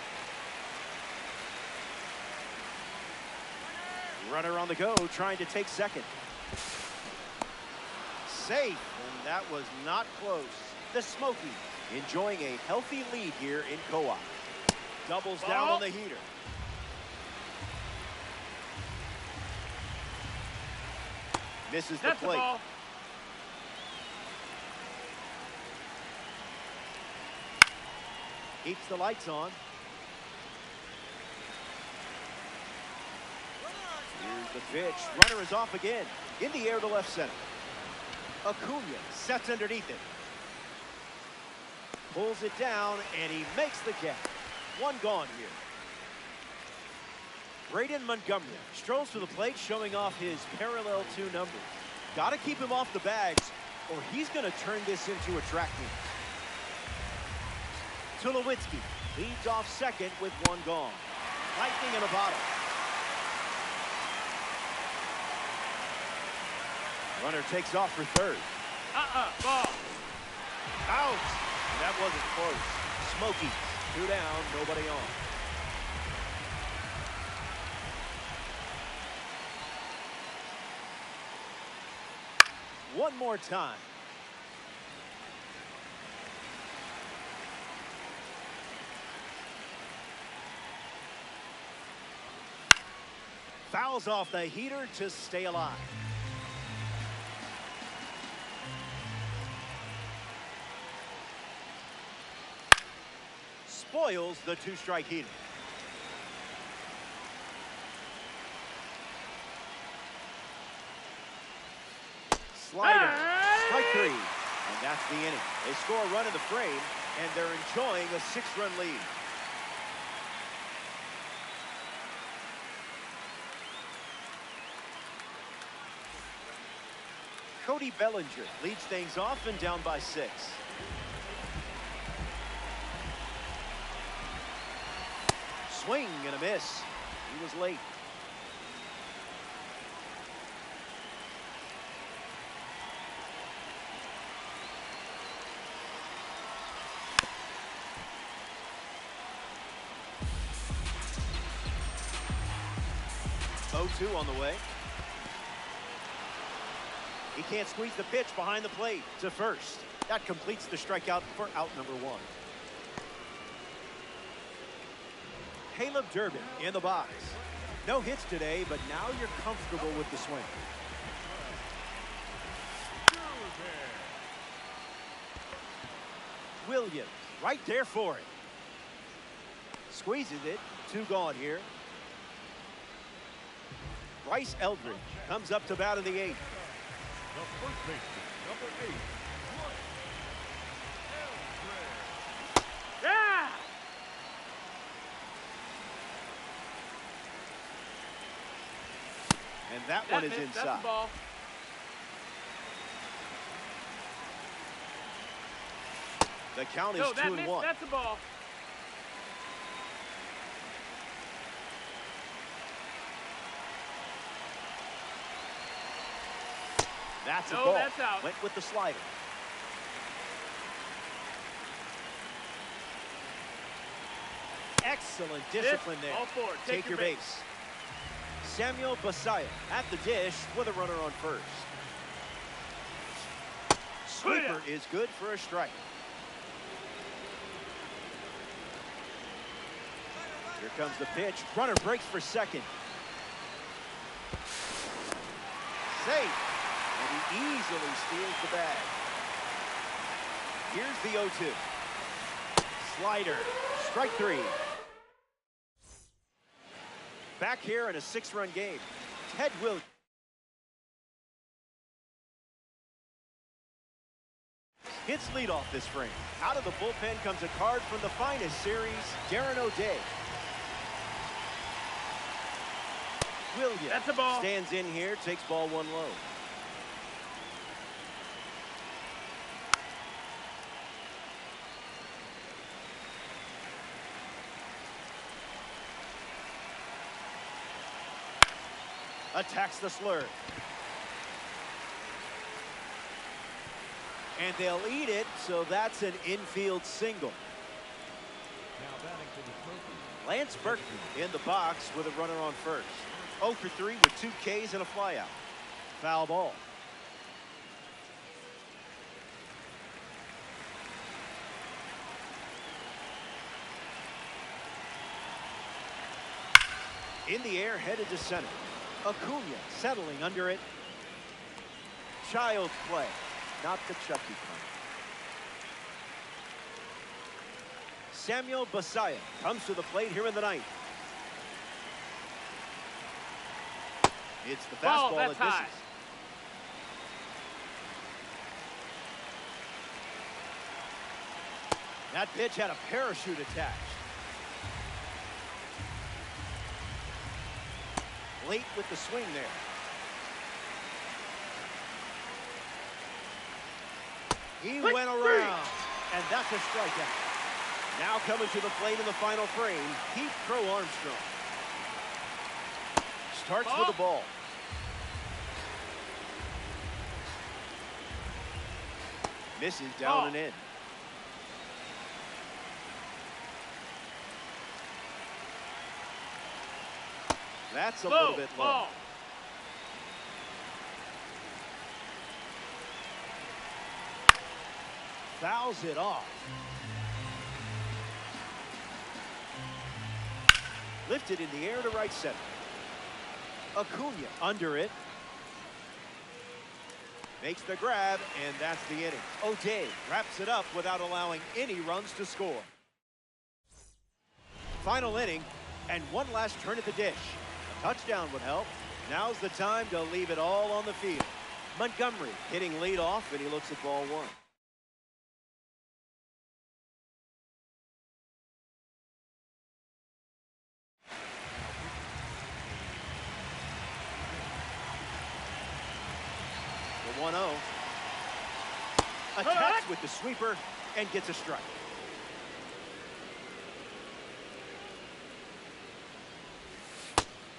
Runner on the go, trying to take second. Safe, and that was not close. The Smokies enjoying a healthy lead here in co-op. Doubles down on the heater. Misses the plate. Keeps the lights on. Here's the pitch. Runner is off again. In the air to left center. Acuna sets underneath it. Pulls it down, and he makes the catch. 1 gone here. Braden Montgomery strolls to the plate, showing off his parallel 2 numbers. Got to keep him off the bags, or he's going to turn this into a track meet. Tulowitzki leads off second with 1 gone. Lightning in a bottle. Runner takes off for third. Ball. Out. That wasn't close. Smokies, 2 down, nobody on. One more time. Fouls off the heater to stay alive. Spoils the 2-strike heater. Slider. Strike 3. And that's the inning. They score a run in the frame, and they're enjoying a 6-run lead. Cody Bellinger leads things off and down by 6. Swing and a miss. He was late. Oh-2 on the way. He can't squeeze the pitch behind the plate to first. That completes the strikeout for out number 1. Caleb Durbin in the box. No hits today, but now you're comfortable with the swing. Williams right there for it. Squeezes it. 2 gone here. Bryce Eldridge comes up to bat in the 8th. The first baseman, number 8. Yeah! And that one is inside. That's the ball. The count is No, that 2-1. That's the ball. That's a No, ball. that's out. Went with the slider. Excellent discipline there. All four. Take your base. Samuel Basallo at the dish with a runner on first. Sweeper is good for a strike. Here comes the pitch. Runner breaks for second. Safe. And he easily steals the bag. Here's the 0-2. Slider. Strike 3. Back here in a 6-run game. Ted Williams. Hits leadoff this frame. Out of the bullpen comes a card from the finest series, Darren O'Day. Williams That's a ball. stands in here, takes ball 1 low. Attacks the slur. And they'll eat it, so that's an infield single. Now batting for the Smokies. Lance Berkman in the box with a runner on first. 0 for 3 with 2 Ks and a flyout. Foul ball. In the air, headed to center. Acuna settling under it. Child's play, not the Chucky kind. Samuel Basallo comes to the plate here in the 9th. It's the fastball that misses. That pitch had a parachute attached. Late with the swing there. He went around, and that's a strikeout. Now coming to the plate in the final frame, Heath Crow Armstrong. Starts with the ball. Misses down and in. That's a little bit low. Fouls it off. Lifted in the air to right center. Acuna under it. Makes the grab, and that's the inning. O'Day wraps it up without allowing any runs to score. Final inning, and one last turn at the dish. A touchdown would help. Now's the time to leave it all on the field. Montgomery hitting lead off, and he looks at ball 1. The 1-0. Attacks with the sweeper and gets a strike.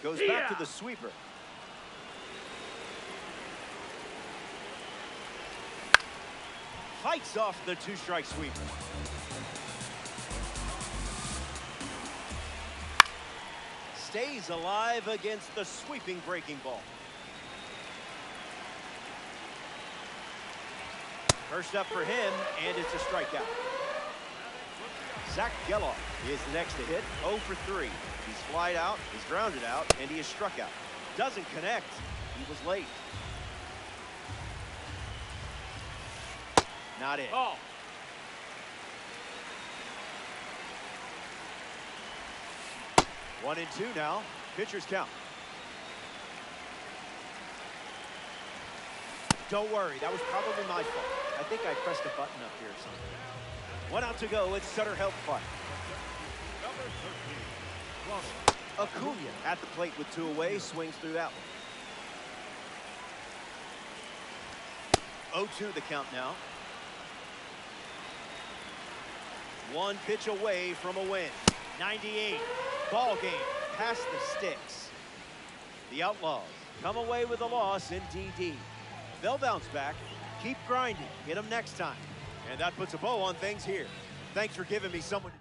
Goes back to the sweeper. Fights off the 2-strike sweeper. Stays alive against the sweeping breaking ball. First up for him, and it's a strikeout. Zach Geloff is the next to hit. 0 for 3. He's flied out, he's grounded out, and he is struck out. Doesn't connect. He was late. Not it. 1-2 now. Pitcher's count. Don't worry, that was probably my fault. I think I pressed a button up here or something. 1 out to go. It's Sutter Health Park. Number 13, Ronald. Acuna at the plate with 2 away. Swings through that one. 0-2 the count now. 1 pitch away from a win. 98. Ball game past the sticks. The Outlaws come away with a loss in DD. They'll bounce back. Keep grinding. Get them next time. And that puts a bow on things here. Thanks for giving me someone to